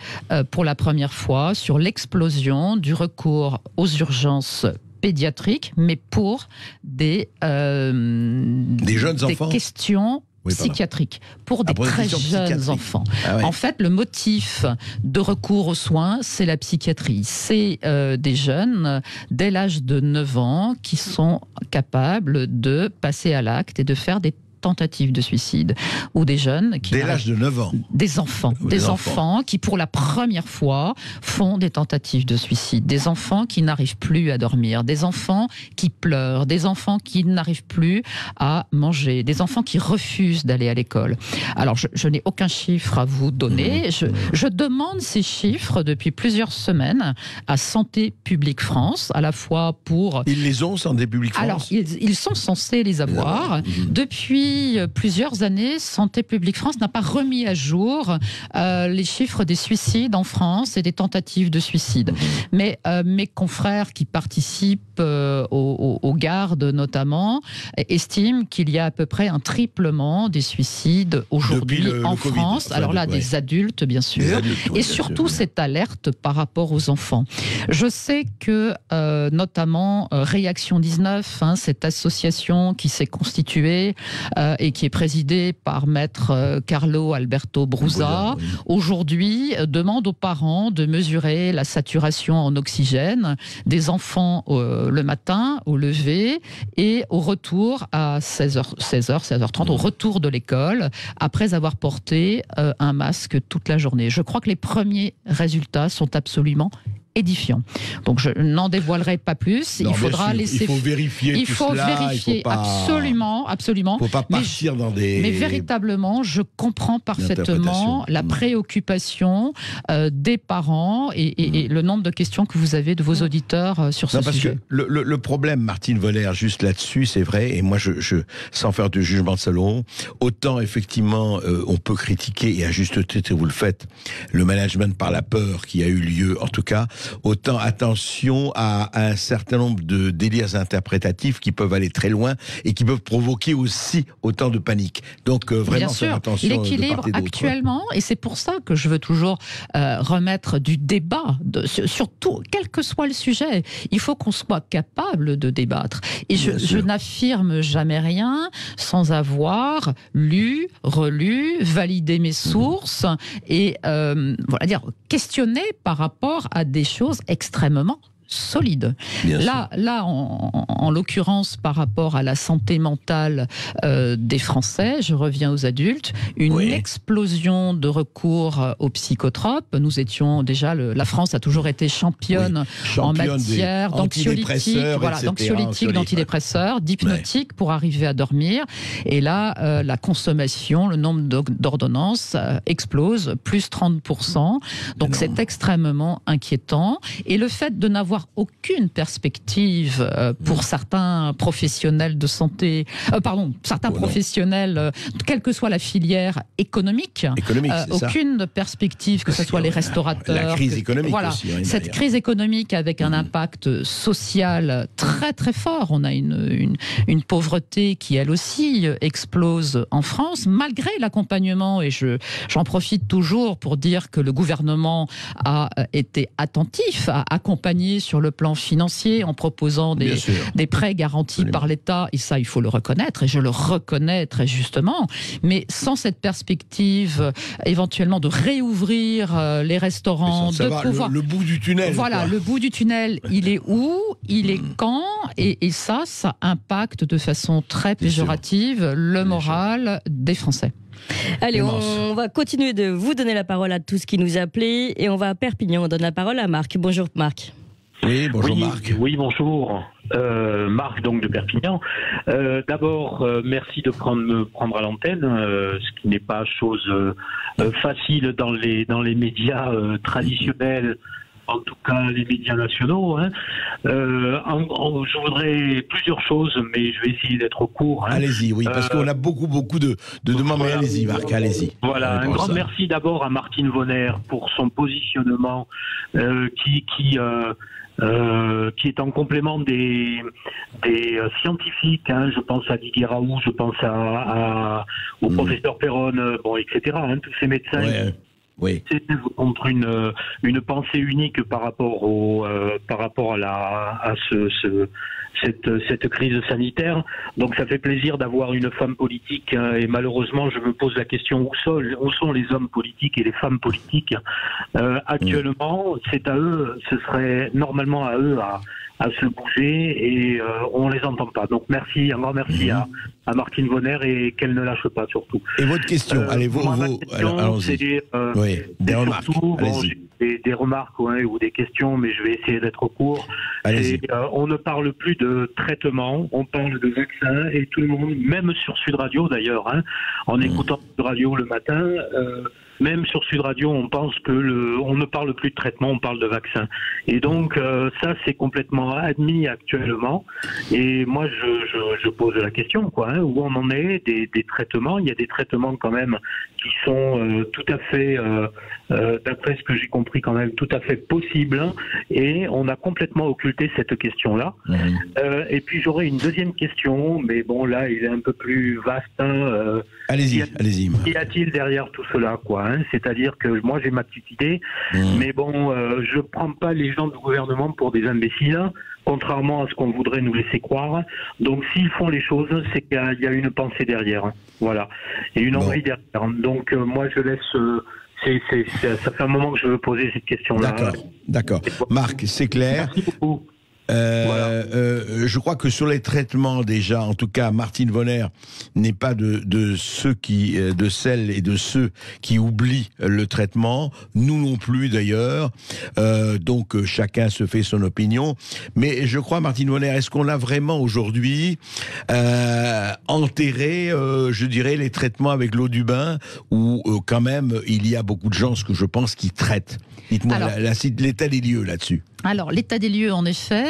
pour la première fois sur l'explosion du recours aux urgences pédiatriques, mais pour des jeunes enfants, des questions psychiatriques, pour des très jeunes enfants. En fait, le motif de recours aux soins, c'est la psychiatrie. C'est des jeunes dès l'âge de 9 ans qui sont capables de passer à l'acte et de faire des tentatives de suicide, ou des jeunes qui... Dès l'âge de 9 ans. Des enfants. Des enfants qui, pour la première fois, font des tentatives de suicide. Des enfants qui n'arrivent plus à dormir. Des enfants qui pleurent. Des enfants qui n'arrivent plus à manger. Des enfants qui refusent d'aller à l'école. Alors, je n'ai aucun chiffre à vous donner. Je demande ces chiffres depuis plusieurs semaines à Santé publique France, à la fois pour... Ils les ont, Santé publique France? Alors, ils sont censés les avoir. Depuis plusieurs années, Santé publique France n'a pas remis à jour les chiffres des suicides en France et des tentatives de suicide. Mais mes confrères qui participent aux gardes notamment estiment qu'il y a à peu près un triplement des suicides aujourd'hui en France. Alors là, des adultes, bien sûr. Et surtout, cette alerte par rapport aux enfants. Je sais que, notamment, Réaction 19, cette association qui s'est constituée et qui est présidée par maître Carlo Alberto Brusa, aujourd'hui demande aux parents de mesurer la saturation en oxygène des enfants le matin, au lever, et au retour à 16h30, au retour de l'école, après avoir porté un masque toute la journée. Je crois que les premiers résultats sont absolument édifiant. Donc je n'en dévoilerai pas plus. Non, il faudra laisser. Il faut vérifier. Il faut vérifier absolument. Il ne faut pas partir dans des. Mais véritablement, je comprends parfaitement la préoccupation des parents et le nombre de questions que vous avez de vos auditeurs sur ce sujet. Parce que le problème, Martine Voller, juste là-dessus, c'est vrai. Et moi, sans faire de jugement de salon, autant effectivement, on peut critiquer et à juste titre, vous le faites, le management par la peur qui a eu lieu, en tout cas. Autant attention à un certain nombre de délires interprétatifs qui peuvent aller très loin et qui peuvent provoquer aussi autant de panique. Donc vraiment faire attention. L'équilibre actuellement, et c'est pour ça que je veux toujours remettre du débat, surtout quel que soit le sujet, il faut qu'on soit capable de débattre. Et je n'affirme jamais rien sans avoir lu, relu, validé mes sources et voilà, dire questionner par rapport à des choses extrêmement solide. Là, en l'occurrence, par rapport à la santé mentale des Français, je reviens aux adultes, une explosion de recours aux psychotropes. Nous étions déjà, la France a toujours été championne en matière d'anxiolytiques, d'antidépresseurs, d'hypnotiques pour arriver à dormir. Et là, la consommation, le nombre d'ordonnances explose, plus 30%. Donc c'est extrêmement inquiétant. Et le fait de n'avoir aucune perspective pour certains professionnels de santé, professionnels, quelle que soit la filière économique aucune perspective, que ce soit les restaurateurs. La crise économique aussi. Cette crise économique avec un impact social très très fort. On a une pauvreté qui elle aussi explose en France, malgré l'accompagnement, et j'en profite toujours pour dire que le gouvernement a été attentif à accompagner sur le plan financier en proposant des prêts garantis par l'État, et ça il faut le reconnaître, et je le reconnais très justement, mais sans cette perspective éventuellement de réouvrir les restaurants, de pouvoir... Le bout du tunnel. Voilà, le bout du tunnel, il est où, il est quand, et ça impacte de façon très péjorative le moral des Français. Allez, on va continuer de vous donner la parole à tous qui nous appelaient, et on va à Perpignan. On donne la parole à Marc. Bonjour Marc. Oui, bonjour Marc. Oui, bonjour. Marc, donc de Perpignan. D'abord, merci de me prendre à l'antenne, ce qui n'est pas chose facile dans les médias traditionnels en tout cas les médias nationaux. Hein. Je voudrais plusieurs choses, mais je vais essayer d'être court. Hein. Allez-y, oui, parce qu'on a beaucoup de demandes. Voilà, allez-y, Marc, allez-y. Voilà, un grand merci d'abord à Martine Vonner pour son positionnement qui est en complément des scientifiques. Hein. Je pense à Didier Raoult, je pense au professeur Perron, etc. Hein, tous ces médecins. Ouais. Oui. C'est contre une pensée unique par rapport à cette crise sanitaire. Donc ça fait plaisir d'avoir une femme politique, hein, et malheureusement je me pose la question où sont les hommes politiques et les femmes politiques actuellement. C'est à eux, ce serait normalement à eux à se bouger, et on les entend pas. Donc merci, un grand merci à Martine Vonner, et qu'elle ne lâche pas surtout. Et votre question, allez-y. Des remarques. Surtout, des remarques ou des questions, mais je vais essayer d'être court. On ne parle plus de traitement, on parle de vaccins, et tout le monde, même sur Sud Radio d'ailleurs, hein, en écoutant Sud Radio le matin, même sur Sud Radio, on pense on ne parle plus de traitement, on parle de vaccin. Et donc ça, c'est complètement admis actuellement. Et moi, je pose la question, où on en est des traitements. Il y a des traitements quand même qui sont tout à fait, d'après ce que j'ai compris, quand même tout à fait possibles. Hein, et on a complètement occulté cette question-là. Et puis j'aurais une deuxième question, mais bon, là, il est un peu plus vaste. Hein, allez-y. Qu'y a-t-il derrière tout cela, hein? C'est-à-dire que moi, j'ai ma petite idée, mais bon, je prends pas les gens du gouvernement pour des imbéciles, contrairement à ce qu'on voudrait nous laisser croire. Donc, s'ils font les choses, c'est qu'il y a une pensée derrière. Hein. Voilà. Et une envie derrière. Donc, moi, je laisse... ça fait un moment que je veux poser cette question-là. D'accord. Marc, c'est clair. Merci beaucoup. Je crois que sur les traitements, déjà, en tout cas, Martine Vonner n'est pas de celles et de ceux qui oublient le traitement. Nous non plus, d'ailleurs. Donc, chacun se fait son opinion. Mais je crois, Martine Vonner, est-ce qu'on a vraiment aujourd'hui enterré, je dirais, les traitements avec l'eau du bain, où quand même, il y a beaucoup de gens, ce que je pense, qui traitent. Dites-moi l'état des lieux là-dessus. Alors, l'état des lieux, en effet,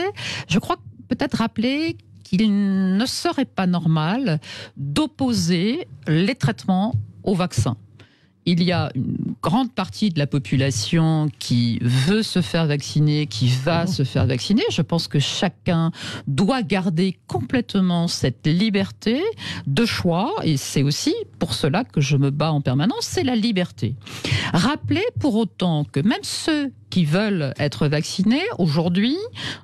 je crois peut-être rappeler qu'il ne serait pas normal d'opposer les traitements aux vaccins. Il y a une grande partie de la population qui veut se faire vacciner, qui va se faire vacciner. Je pense que chacun doit garder complètement cette liberté de choix, et c'est aussi pour cela que je me bats en permanence, c'est la liberté. Rappelez pour autant que même ceux qui veulent être vaccinés aujourd'hui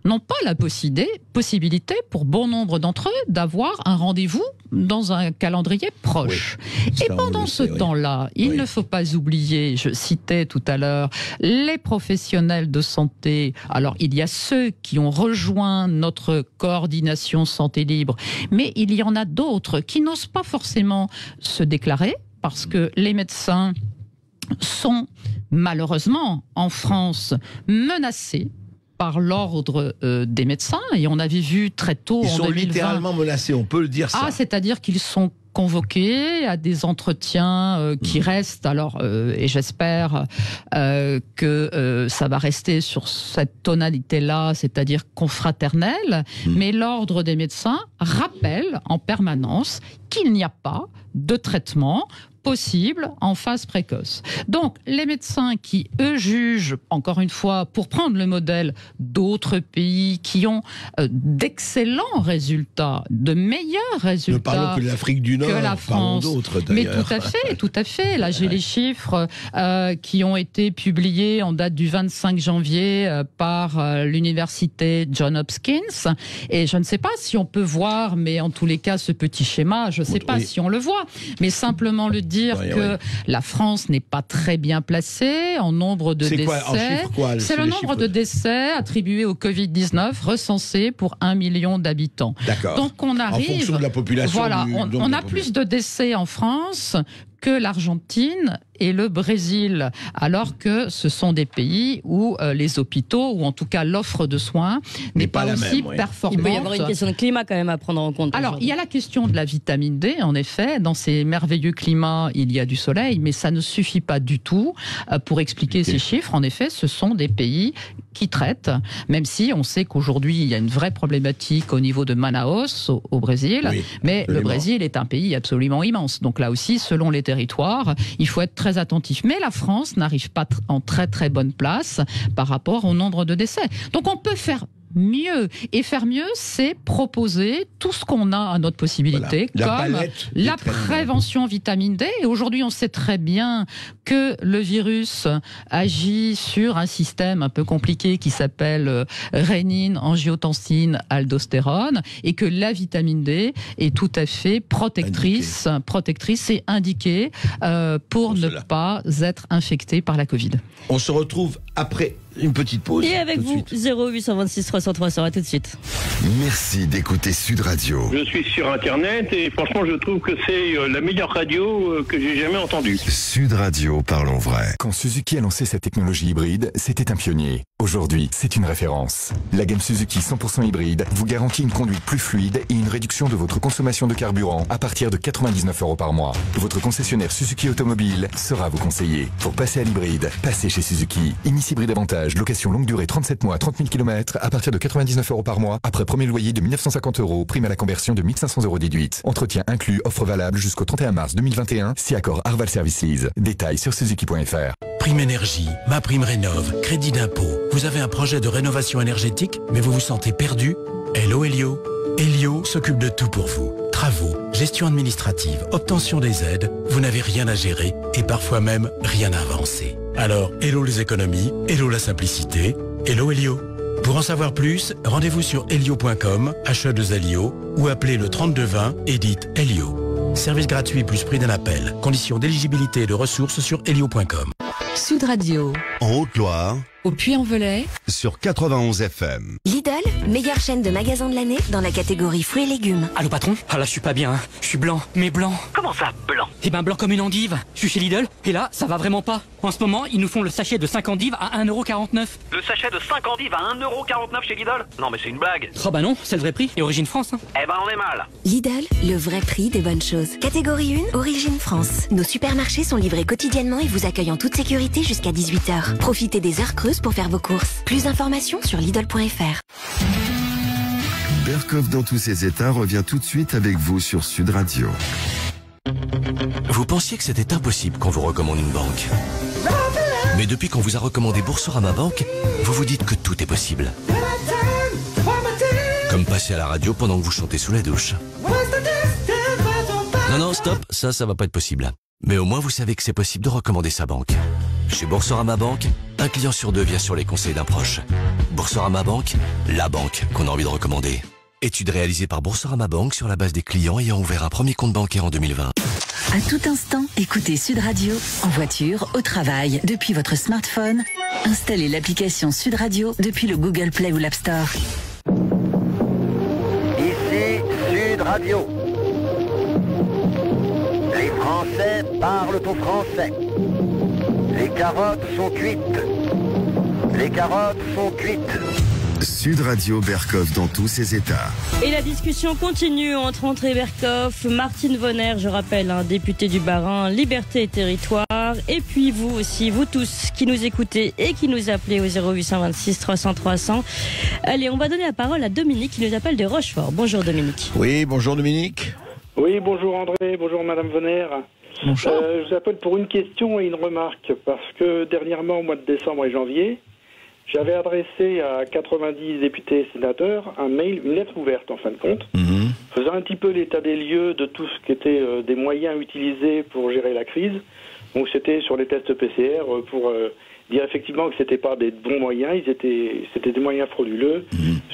n'ont pas la possibilité, pour bon nombre d'entre eux, d'avoir un rendez-vous dans un calendrier proche. Et pendant ce temps-là, il ne faut pas oublier, je citais tout à l'heure, les professionnels de santé. Alors, il y a ceux qui ont rejoint notre coordination santé libre, mais il y en a d'autres qui n'osent pas forcément se déclarer, parce que les médecins sont malheureusement en France menacés par l'ordre des médecins, et on avait vu très tôt en 2020... Ils sont 2020, littéralement menacés, on peut le dire ça. C'est-à-dire qu'ils sont convoqués à des entretiens qui restent, alors, et j'espère que ça va rester sur cette tonalité-là, c'est-à-dire confraternelle, mais l'ordre des médecins rappelle en permanence qu'il n'y a pas de traitement possible en phase précoce. Donc, les médecins qui, eux, jugent, encore une fois, pour prendre le modèle d'autres pays qui ont d'excellents résultats, de meilleurs résultats... Ne parlons que de l'Afrique du Nord, que la France. D'autres, mais tout à fait. Là, j'ai les chiffres qui ont été publiés en date du 25 janvier par l'université Johns Hopkins. Et je ne sais pas si on peut voir, mais en tous les cas, ce petit schéma, je ne sais pas si on le voit, mais simplement le dire que la France n'est pas très bien placée en nombre de décès. C'est le nombre de décès attribués au Covid-19 recensés pour 1 million d'habitants. D'accord. Donc on arrive... En fonction de la population. Voilà, on a plus de décès en France que l'Argentine et le Brésil, alors que ce sont des pays où les hôpitaux, ou en tout cas l'offre de soins, n'est pas aussi performante. Il peut y avoir une question de climat quand même à prendre en compte. Alors, il y a la question de la vitamine D, en effet. Dans ces merveilleux climats, il y a du soleil, mais ça ne suffit pas du tout pour expliquer ces chiffres. En effet, ce sont des pays qui traitent, même si on sait qu'aujourd'hui, il y a une vraie problématique au niveau de Manaus, au Brésil, mais le Brésil est un pays absolument immense. Donc là aussi, selon les territoires, il faut être très attentif. Mais la France n'arrive pas en très très bonne place par rapport au nombre de décès. Donc on peut faire mieux. Et faire mieux, c'est proposer tout ce qu'on a à notre possibilité, comme la prévention vitamine D. Et aujourd'hui, on sait très bien que le virus agit sur un système un peu compliqué qui s'appelle rénine, angiotensine, aldostérone, et que la vitamine D est tout à fait protectrice et indiquée pour ne pas être infecté par la Covid. On se retrouve après une petite pause. Et avec vous, 0826 300 300, à tout de suite. Merci d'écouter Sud Radio. Je suis sur Internet et franchement, je trouve que c'est la meilleure radio que j'ai jamais entendue. Sud Radio, parlons vrai. Quand Suzuki a lancé sa technologie hybride, c'était un pionnier. Aujourd'hui, c'est une référence. La gamme Suzuki 100% hybride vous garantit une conduite plus fluide et une réduction de votre consommation de carburant à partir de 99 € par mois. Votre concessionnaire Suzuki Automobile sera vous conseiller. Pour passer à l'hybride, passez chez Suzuki. Initie Hybride Avantage, location longue durée 37 mois, 30 000 km à partir de 99 € par mois, après premier loyer de 1950 €, prime à la conversion de 1500 € déduite. Entretien inclus, offre valable jusqu'au 31 mars 2021, si accord Arval Services. Détails sur suzuki.fr. Prime énergie, ma prime rénov', crédit d'impôt. Vous avez un projet de rénovation énergétique, mais vous vous sentez perdu? Hello Elio. Elio s'occupe de tout pour vous. Travaux, gestion administrative, obtention des aides, vous n'avez rien à gérer et parfois même rien à avancer. Alors, hello les économies, hello la simplicité, hello Elio. Pour en savoir plus, rendez-vous sur elio.com, HE2LIO, ou appelez le 3220 et dites Elio. Service gratuit plus prix d'un appel. Conditions d'éligibilité et de ressources sur elio.com. Sud Radio. En Haute-Loire. Au Puy-en-Velay. Sur 91 FM. Lidl, meilleure chaîne de magasins de l'année dans la catégorie fruits et légumes. Allô patron? Ah là je suis pas bien, hein. Je suis blanc, mais blanc. Comment ça, blanc? Eh ben blanc comme une endive. Je suis chez Lidl et là ça va vraiment pas. En ce moment ils nous font le sachet de 5 endives à 1,49 €. Le sachet de 5 endives à 1,49 € chez Lidl? Non mais c'est une blague. Oh bah non, c'est le vrai prix et origine France. Hein. Eh ben on est mal. Lidl, le vrai prix des bonnes choses. Catégorie 1, origine France. Nos supermarchés sont livrés quotidiennement et vous accueillent en toute sécurité jusqu'à 18 h. Profitez des heures creuses pour faire vos courses. Plus d'informations sur Lidl.fr. Berkoff dans tous ses états revient tout de suite avec vous sur Sud Radio. Vous pensiez que c'était impossible qu'on vous recommande une banque. Mais depuis qu'on vous a recommandé Boursorama Banque, vous vous dites que tout est possible. Comme passer à la radio pendant que vous chantez sous la douche. Non, stop, ça va pas être possible. Mais au moins vous savez que c'est possible de recommander sa banque. Chez Boursorama Banque, un client sur deux vient sur les conseils d'un proche. Boursorama Banque, la banque qu'on a envie de recommander. Étude réalisée par Boursorama Banque sur la base des clients ayant ouvert un premier compte bancaire en 2020. À tout instant, écoutez Sud Radio, en voiture, au travail, depuis votre smartphone. Installez l'application Sud Radio depuis le Google Play ou l'App Store. Ici Sud Radio. Les Français parlent au français. Les carottes sont cuites. Les carottes sont cuites. Sud Radio, Berkoff dans tous ses états. Et la discussion continue entre André Berkoff, Martine Vonner, je rappelle, député du Bas-Rhin, Liberté et Territoire, et puis vous aussi, vous tous qui nous écoutez et qui nous appelez au 0826 300 300. Allez, on va donner la parole à Dominique qui nous appelle de Rochefort. Bonjour Dominique. Oui, bonjour Dominique. Oui, bonjour André, bonjour Madame Vonner. Bonjour. Je vous appelle pour une question et une remarque, parce que dernièrement, au mois de décembre et janvier, j'avais adressé à 90 députés et sénateurs un mail, une lettre ouverte en fin de compte, faisant un petit peu l'état des lieux de tout ce qui était des moyens utilisés pour gérer la crise. Donc c'était sur les tests PCR pour dire effectivement que c'était pas des bons moyens, c'était des moyens frauduleux.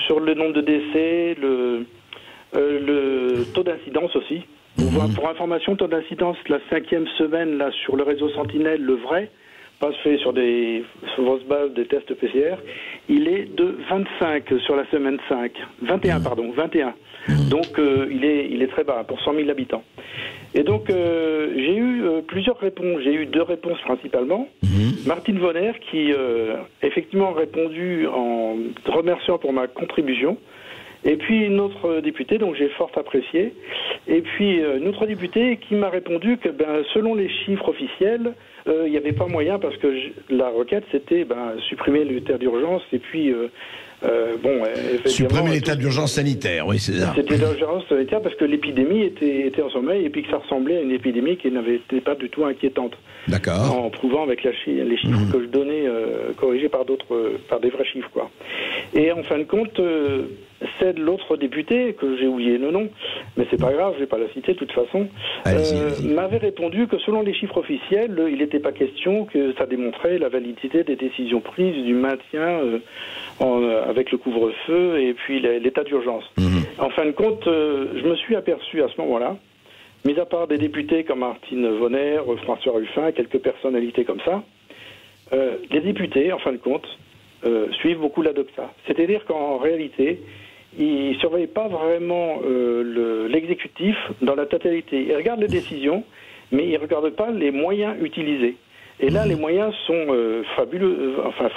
Sur le nombre de décès, le taux d'incidence aussi. Pour information, taux d'incidence, la 5e semaine là sur le réseau Sentinelle, le vrai, pas fait sur des fausses bases des tests PCR, il est de 25 sur la semaine 5. 21, pardon, 21. Donc il est très bas pour 100 000 habitants. Et donc, j'ai eu plusieurs réponses. J'ai eu 2 réponses principalement. Martine Vonner, qui effectivement a répondu en remerciant pour ma contribution. Et puis une autre députée, donc j'ai fort apprécié. Et puis une autre députée qui m'a répondu que selon les chiffres officiels, il n'y avait pas moyen parce que la requête c'était supprimer l'état d'urgence et puis supprimer l'état d'urgence sanitaire, oui c'est ça. C'était l'urgence sanitaire parce que l'épidémie était en sommeil et puis que ça ressemblait à une épidémie qui n'était pas du tout inquiétante. D'accord. En prouvant avec les chiffres que je donnais, corrigés par des vrais chiffres quoi. Et en fin de compte, c'est l'autre député, que j'ai oublié le nom, mais c'est pas grave, je vais pas la citer de toute façon, m'avait répondu que selon les chiffres officiels, il n'était pas question que ça démontrait la validité des décisions prises du maintien avec le couvre-feu et puis l'état d'urgence. En fin de compte, je me suis aperçu à ce moment-là, mis à part des députés comme Martine Vonner, François Ruffin, quelques personnalités comme ça, les députés, en fin de compte, suivent beaucoup la doxa. C'est-à-dire qu'en réalité, ils ne surveillent pas vraiment l'exécutif dans la totalité. Ils regardent les décisions, mais ils ne regardent pas les moyens utilisés. Et là, les moyens sont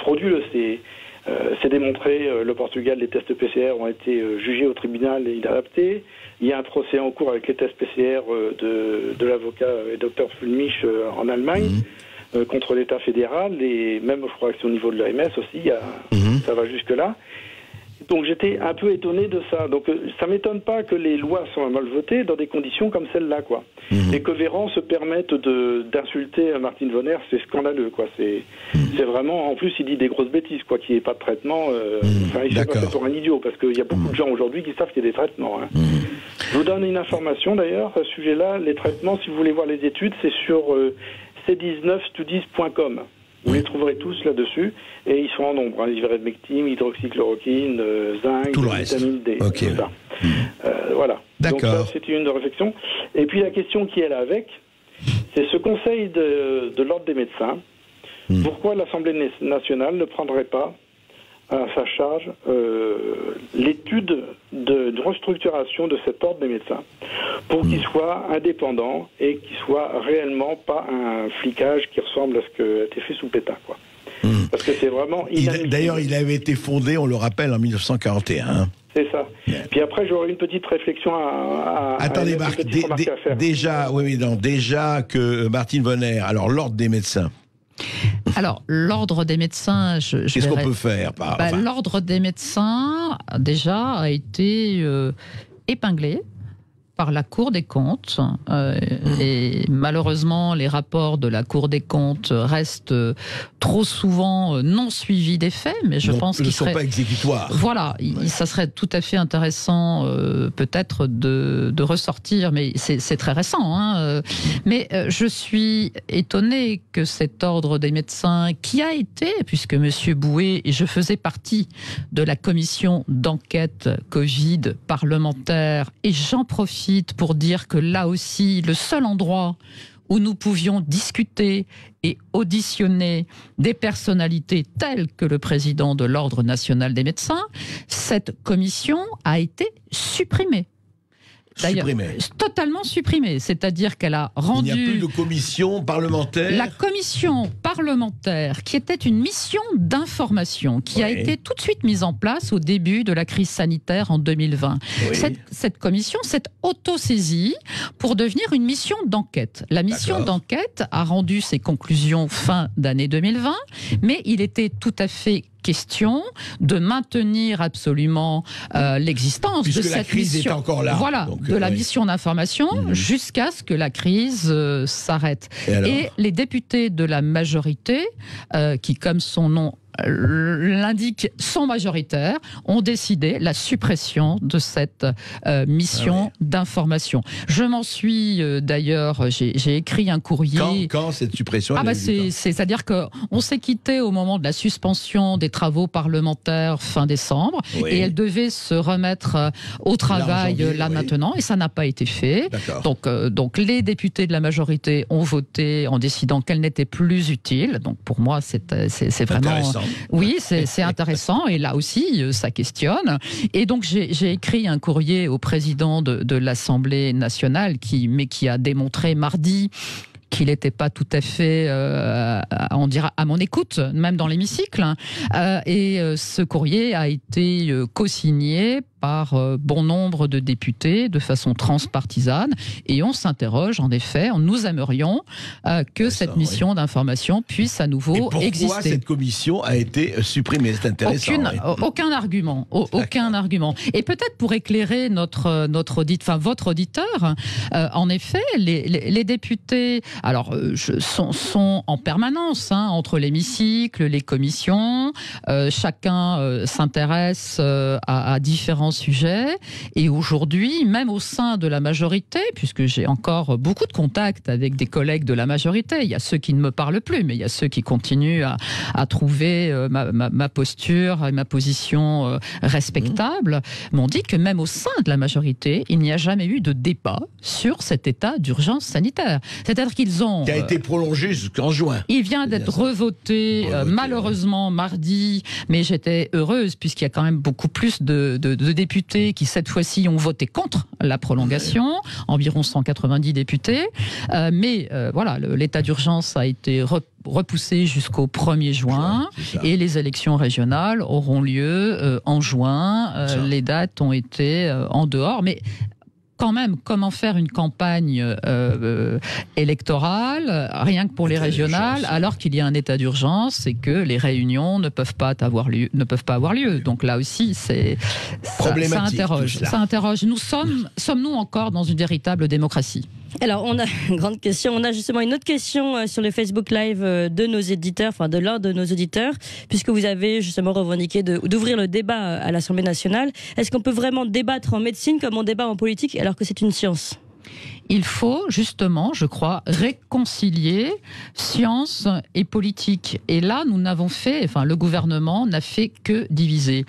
frauduleux. C'est démontré, le Portugal, les tests PCR ont été jugés au tribunal et inadaptés. Il y a un procès en cours avec les tests PCR de l'avocat et Dr Fulmich en Allemagne. Contre l'État fédéral et même je crois que c'est au niveau de l'OMS aussi, ça va jusque-là. Donc j'étais un peu étonné de ça. Donc ça m'étonne pas que les lois soient mal votées dans des conditions comme celle-là, quoi. Et que Véran se permette d'insulter Martine Vonner, c'est scandaleux, quoi. C'est vraiment, en plus il dit des grosses bêtises, quoi, qu'il n'y ait pas de traitement. Il se fait passer pour un idiot, parce qu'il y a beaucoup de gens aujourd'hui qui savent qu'il y a des traitements. Je vous donne une information d'ailleurs, à ce sujet-là, les traitements, si vous voulez voir les études, c'est sur c19studies.com. Vous les trouverez tous là-dessus, et ils sont en nombre. Ivermectine, hydroxychloroquine, zinc, vitamine D. Tout ça. Voilà. Donc ça, c'est une réflexion. Et puis la question qui est là avec, c'est ce conseil de l'ordre des médecins. Pourquoi l'Assemblée nationale ne prendrait pas à sa charge l'étude de restructuration de cet ordre des médecins pour qu'il soit indépendant et qu'il soit réellement pas un flicage qui ressemble à ce qui a été fait sous Pétain, quoi. Parce que c'est vraiment inadmissible. D'ailleurs, il avait été fondé, on le rappelle, en 1941. C'est ça. Puis après, j'aurais une petite réflexion Attendez, Marc, déjà que Martine Vonner, alors l'ordre des médecins. Alors, l'ordre des médecins... Qu'est-ce qu'on peut faire L'ordre des médecins, déjà, a été épinglé par la Cour des comptes. Et malheureusement, les rapports de la Cour des comptes restent trop souvent non suivis des faits, mais je pense qu'ils ne sont pas exécutoires. Voilà, ça serait tout à fait intéressant peut-être de ressortir, mais c'est très récent. Mais je suis étonnée que cet ordre des médecins, qui a été, puisque M. Bouet, et je faisais partie de la commission d'enquête Covid parlementaire, et j'en profite pour dire que là aussi, le seul endroit où nous pouvions discuter et auditionner des personnalités telles que le président de l'Ordre national des médecins, cette commission a été supprimée. Totalement supprimée, c'est-à-dire qu'elle a rendu... Il n'y a plus de commission parlementaire. La commission parlementaire, qui était une mission d'information, qui a été tout de suite mise en place au début de la crise sanitaire en 2020. Cette commission s'est auto-saisie pour devenir une mission d'enquête. La mission d'enquête a rendu ses conclusions fin d'année 2020, mais il était tout à fait question de maintenir absolument l'existence de cette crise mission. Est encore là. Voilà, donc, de la mission d'information jusqu'à ce que la crise s'arrête. Et les députés de la majorité, qui, comme son nom l'indique, sont majoritaires, ont décidé la suppression de cette mission d'information. Je m'en suis d'ailleurs, j'ai écrit un courrier. Quand cette suppression c'est-à-dire qu'on s'est quitté au moment de la suspension des travaux parlementaires fin décembre, et elle devait se remettre au travail maintenant, et ça n'a pas été fait. Donc les députés de la majorité ont voté en décidant qu'elle n'était plus utile. Donc pour moi, c'est vraiment Oui, c'est intéressant et là aussi, ça questionne. Et donc, j'ai écrit un courrier au président de l'Assemblée nationale qui a démontré mardi qu'il n'était pas tout à fait, on dira, à mon écoute, même dans l'hémicycle. Et ce courrier a été co-signé par bon nombre de députés de façon transpartisane. Et on s'interroge, en effet, nous aimerions que cette mission d'information puisse à nouveau exister. Pourquoi cette commission a été supprimée? C'est intéressant. Aucun argument. Aucun argument. Et peut-être pour éclairer votre auditeur, en effet, les députés sont en permanence entre l'hémicycle, les commissions. Chacun s'intéresse à différents sujets. Et aujourd'hui, même au sein de la majorité, puisque j'ai encore beaucoup de contacts avec des collègues de la majorité, il y a ceux qui ne me parlent plus, mais il y a ceux qui continuent à trouver ma posture et ma position respectable, m'ont dit que même au sein de la majorité, il n'y a jamais eu de débat sur cet état d'urgence sanitaire. C'est-à-dire qu'ils ont... Qui a été prolongé jusqu'en juin. Il vient d'être revoté, malheureusement, mardi, mais j'étais heureuse puisqu'il y a quand même beaucoup plus de députés qui, cette fois-ci, ont voté contre la prolongation, environ 190 députés. Mais voilà, l'état d'urgence a été repoussé jusqu'au 1er juin et les élections régionales auront lieu en juin. Les dates ont été en dehors, mais... Quand même, comment faire une campagne électorale, rien que pour les régionales, alors qu'il y a un état d'urgence et que les réunions ne peuvent pas avoir lieu. Donc là aussi, ça interroge. Ça interroge. Sommes-nous encore dans une véritable démocratie ? Alors, on a une grande question. On a justement une autre question sur le Facebook Live de nos éditeurs, enfin de l'un de nos auditeurs, puisque vous avez justement revendiqué d'ouvrir le débat à l'Assemblée nationale. Est-ce qu'on peut vraiment débattre en médecine comme on débat en politique alors que c'est une science ? Il faut justement, je crois, réconcilier science et politique. Et là, nous n'avons fait, le gouvernement n'a fait que diviser.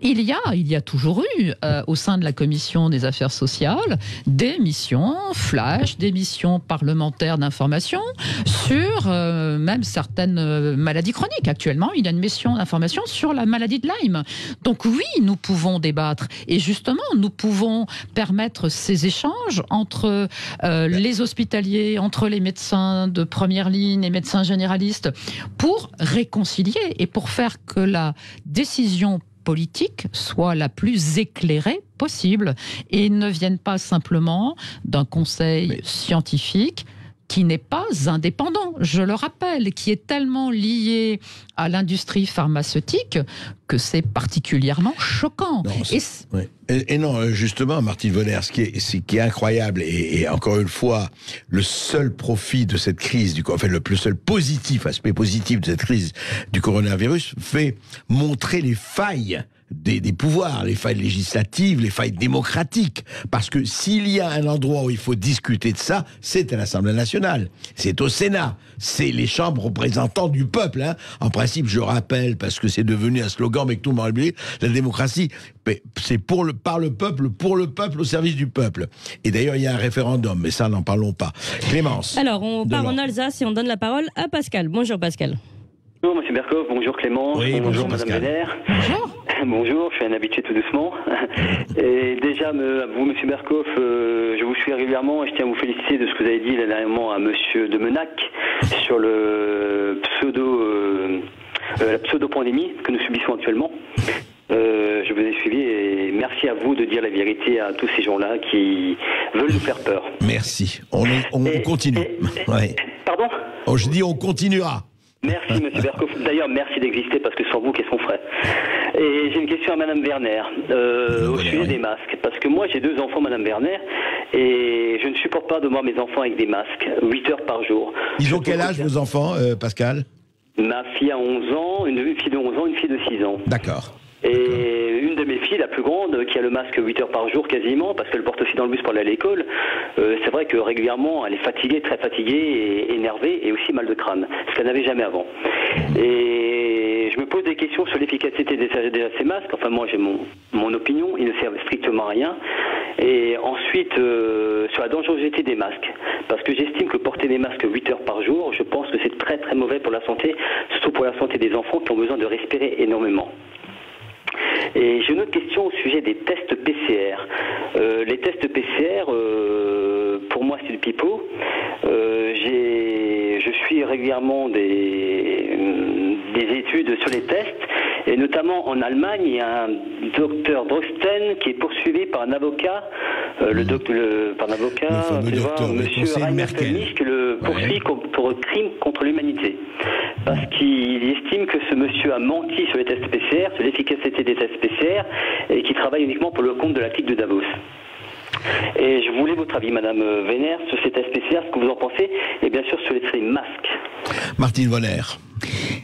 Il y a toujours eu, au sein de la Commission des affaires sociales, des missions flash, des missions parlementaires d'information sur même certaines maladies chroniques. Actuellement, il y a une mission d'information sur la maladie de Lyme. Donc oui, nous pouvons débattre. Et justement, nous pouvons permettre ces échanges entre les hospitaliers, entre les médecins de première ligne et médecins généralistes, pour réconcilier et pour faire que la décision politique soit la plus éclairée possible et ne vienne pas simplement d'un conseil scientifique qui n'est pas indépendant, je le rappelle, qui est tellement lié à l'industrie pharmaceutique que c'est particulièrement choquant. Et non, justement, Martine Vonner, ce qui est incroyable, et encore une fois, le seul profit de cette crise, le seul aspect positif de cette crise du coronavirus, fait montrer les failles des pouvoirs, les failles législatives, les failles démocratiques. Parce que s'il y a un endroit où il faut discuter de ça, c'est à l'Assemblée nationale. C'est au Sénat. C'est les chambres représentantes du peuple. En principe, je rappelle, parce que c'est devenu un slogan, mais que tout le monde a oublié, la démocratie, c'est par le peuple, pour le peuple, au service du peuple. Et d'ailleurs, il y a un référendum, mais ça, n'en parlons pas. Clémence. Alors, on part en Alsace et on donne la parole à Pascal. Bonjour Pascal. Bonjour Monsieur Bercoff, bonjour Clément, bonjour Madame Vénère. Bonjour. Bonjour, je suis un habitué tout doucement. Et déjà, vous Monsieur Bercoff, je vous suis régulièrement et je tiens à vous féliciter de ce que vous avez dit dernièrement à Monsieur de Menac sur la pseudo-pandémie que nous subissons actuellement. Je vous ai suivi et merci à vous de dire la vérité à tous ces gens-là qui veulent nous faire peur. Merci, on continue. Pardon ? Je dis on continuera. Merci Monsieur Bercoff. D'ailleurs, merci d'exister parce que sans vous, qu'est-ce qu'on ferait ? Et j'ai une question à Madame Werner au sujet des masques. Parce que moi, j'ai 2 enfants, Madame Werner, et je ne supporte pas de voir mes enfants avec des masques 8 heures par jour. Ils ont quel âge vos enfants, Pascal ? Ma fille a 11 ans, une fille de 11 ans, une fille de 6 ans. D'accord. Et une de mes filles, la plus grande, qui a le masque 8 heures par jour quasiment, parce qu'elle porte aussi dans le bus pour aller à l'école, c'est vrai que régulièrement elle est fatiguée, très fatiguée et énervée, et aussi mal de crâne, ce qu'elle n'avait jamais avant. Et je me pose des questions sur l'efficacité de ces masques. Enfin moi j'ai mon opinion, ils ne servent strictement à rien. Et ensuite sur la dangerosité des masques, parce que j'estime que porter des masques 8 heures par jour, je pense que c'est très très mauvais pour la santé, surtout pour la santé des enfants qui ont besoin de respirer énormément. Et j'ai une autre question au sujet des tests PCR. Les tests PCR, pour moi, c'est du pipeau. Je suis régulièrement des études sur les tests, et notamment en Allemagne, il y a un docteur Drosten qui est poursuivi par un avocat, monsieur Rainer Felmich, qui le poursuit pour crime contre l'humanité. Parce qu'il estime que ce monsieur a menti sur les tests PCR, sur l'efficacité des tests PCR, et qu'il travaille uniquement pour le compte de la clique de Davos. Et je voulais votre avis, Madame Vénère, sur ces tests PCR, ce que vous en pensez, et bien sûr sur les masques. Martine Vonner.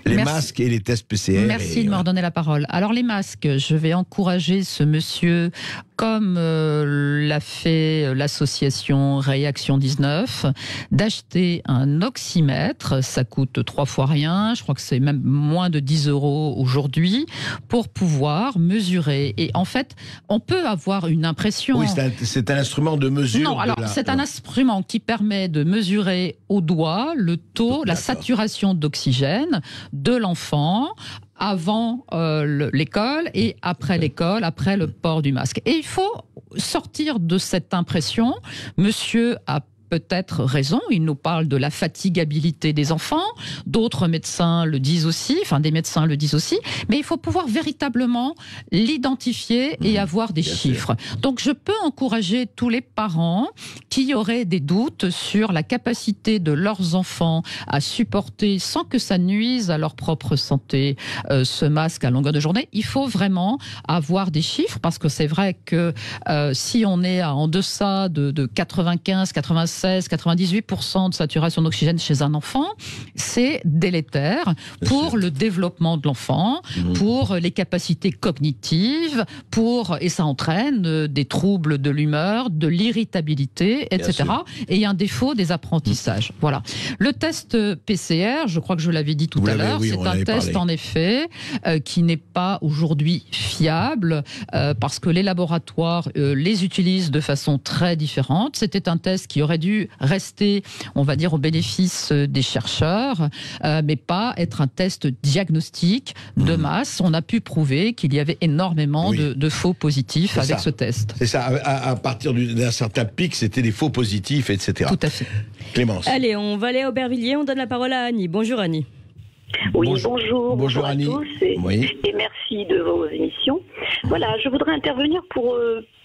Les masques et les tests PCR. Merci de me redonner la parole. Alors les masques, je vais encourager ce monsieur, comme l'a fait l'association Réaction 19, d'acheter un oxymètre. Ça coûte 3 fois rien. Je crois que c'est même moins de 10 € aujourd'hui, pour pouvoir mesurer. Et en fait, on peut avoir une impression... Oui, c'est un instrument de mesure. Non, alors c'est un instrument qui permet de mesurer au doigt le taux, la saturation d'oxygène de l'enfant avant l'école et après l'école, après le port du masque. Et il faut sortir de cette impression. Monsieur a peut-être raison, il nous parle de la fatigabilité des enfants, d'autres médecins le disent aussi, enfin des médecins le disent aussi, mais il faut pouvoir véritablement l'identifier et avoir des chiffres. Donc je peux encourager tous les parents qui auraient des doutes sur la capacité de leurs enfants à supporter, sans que ça nuise à leur propre santé, ce masque à longueur de journée. Il faut vraiment avoir des chiffres, parce que c'est vrai que si on est en deçà de 95, 96, 98% de saturation d'oxygène chez un enfant, c'est délétère pour le développement de l'enfant, pour les capacités cognitives, et ça entraîne des troubles de l'humeur, de l'irritabilité, etc. Et il y a un défaut des apprentissages. Voilà. Le test PCR, je crois que je l'avais dit tout à l'heure, c'est un test en effet qui n'est pas aujourd'hui fiable, parce que les laboratoires les utilisent de façon très différente. C'était un test qui aurait dû rester, on va dire, au bénéfice des chercheurs, mais pas être un test diagnostic de masse. On a pu prouver qu'il y avait énormément de faux positifs avec ce test. C'est ça, à partir d'un certain pic, c'était des faux positifs, etc. Tout à fait. Clémence. Allez, on va aller à Aubervilliers, on donne la parole à Annie. Bonjour Annie. Oui, bonjour Annie. à tous et merci de vos émissions. Voilà, je voudrais intervenir pour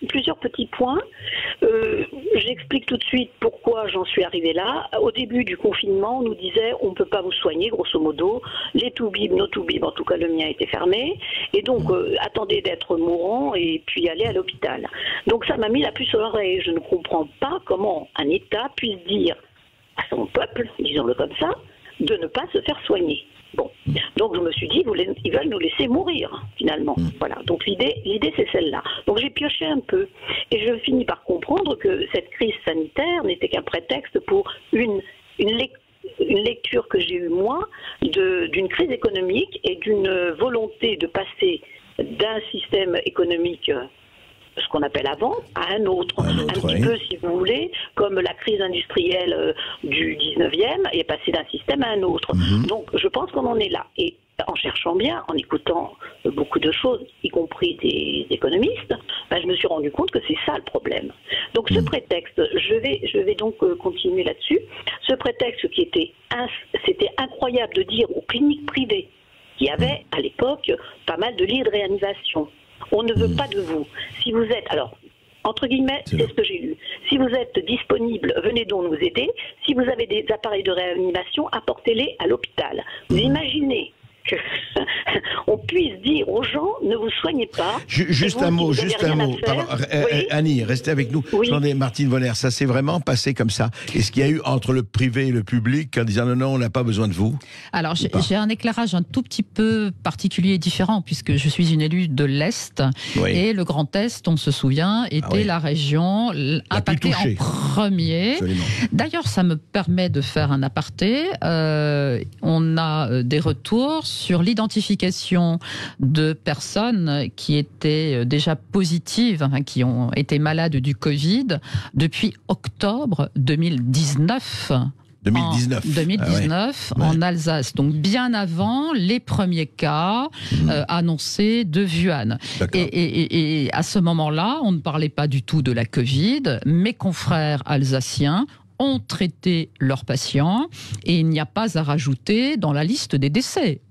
plusieurs petits points. J'explique tout de suite pourquoi j'en suis arrivée là. Au début du confinement, on nous disait on ne peut pas vous soigner, grosso modo. Les toubibs, nos toubibs, en tout cas le mien était fermé. Et donc, attendez d'être mourant et puis aller à l'hôpital. Donc ça m'a mis la puce à l'oreille. Je ne comprends pas comment un État puisse dire à son peuple, disons-le comme ça, de ne pas se faire soigner. Bon, donc je me suis dit, ils veulent nous laisser mourir, finalement. Voilà, donc l'idée c'est celle-là. Donc j'ai pioché un peu, et je finis par comprendre que cette crise sanitaire n'était qu'un prétexte pour une lecture que j'ai eue, moi, d'une crise économique et d'une volonté de passer d'un système économique, ce qu'on appelle avant, à un autre petit peu, si vous voulez, comme la crise industrielle du 19e est passée d'un système à un autre. Donc je pense qu'on en est là. Et en cherchant bien, en écoutant beaucoup de choses, y compris des économistes, je me suis rendu compte que c'est ça le problème. Donc ce prétexte, je vais donc continuer là-dessus, ce prétexte c'était incroyable de dire aux cliniques privées, qui avaient à l'époque pas mal de lits de réanimation, on ne veut pas de vous. Si vous êtes, alors, entre guillemets, c'est ce que j'ai lu. Si vous êtes disponible, venez donc nous aider. Si vous avez des appareils de réanimation, apportez-les à l'hôpital. Vous imaginez qu'on puisse dire aux gens, ne vous soignez pas. Juste un mot. Pardon, Annie, restez avec nous. Attendez, Martine Vonner, ça s'est vraiment passé comme ça. Est-ce qu'il y a eu entre le privé et le public en disant non, on n'a pas besoin de vous? Alors, j'ai un éclairage un tout petit peu particulier et différent, puisque je suis une élue de l'Est. Et le Grand Est, on se souvient, était la région impactée en premier. D'ailleurs, ça me permet de faire un aparté. On a des retours sur l'identification de personnes qui étaient déjà positives, qui ont été malades du Covid depuis octobre 2019. 2019. 2019, en Alsace. Donc bien avant les premiers cas annoncés de Wuhan. Et à ce moment-là, on ne parlait pas du tout de la Covid. Mes confrères alsaciens ont traité leurs patients et il n'y a pas à rajouter dans la liste des décès.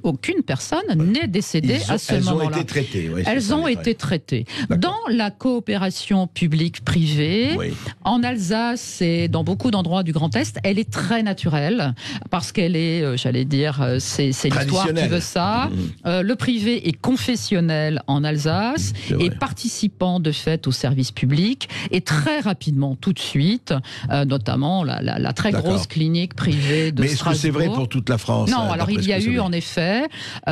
Aucune personne n'est décédée à ce moment-là. Elles ont été traitées. Oui, elles ont été traitées. Dans la coopération publique-privée, en Alsace et dans beaucoup d'endroits du Grand Est, elle est très naturelle parce qu'elle est, j'allais dire, c'est l'histoire qui veut ça. Le privé est confessionnel en Alsace et participant de fait au service public et très rapidement, tout de suite, notamment la très grosse clinique privée de Strasbourg. Mais est-ce que c'est vrai pour toute la France? Non, alors il y a eu en effet,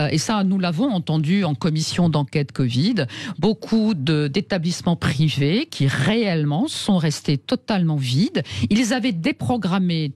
et ça nous l'avons entendu en commission d'enquête Covid, beaucoup d'établissements privés qui réellement sont restés totalement vides. Ils avaient déprogrammé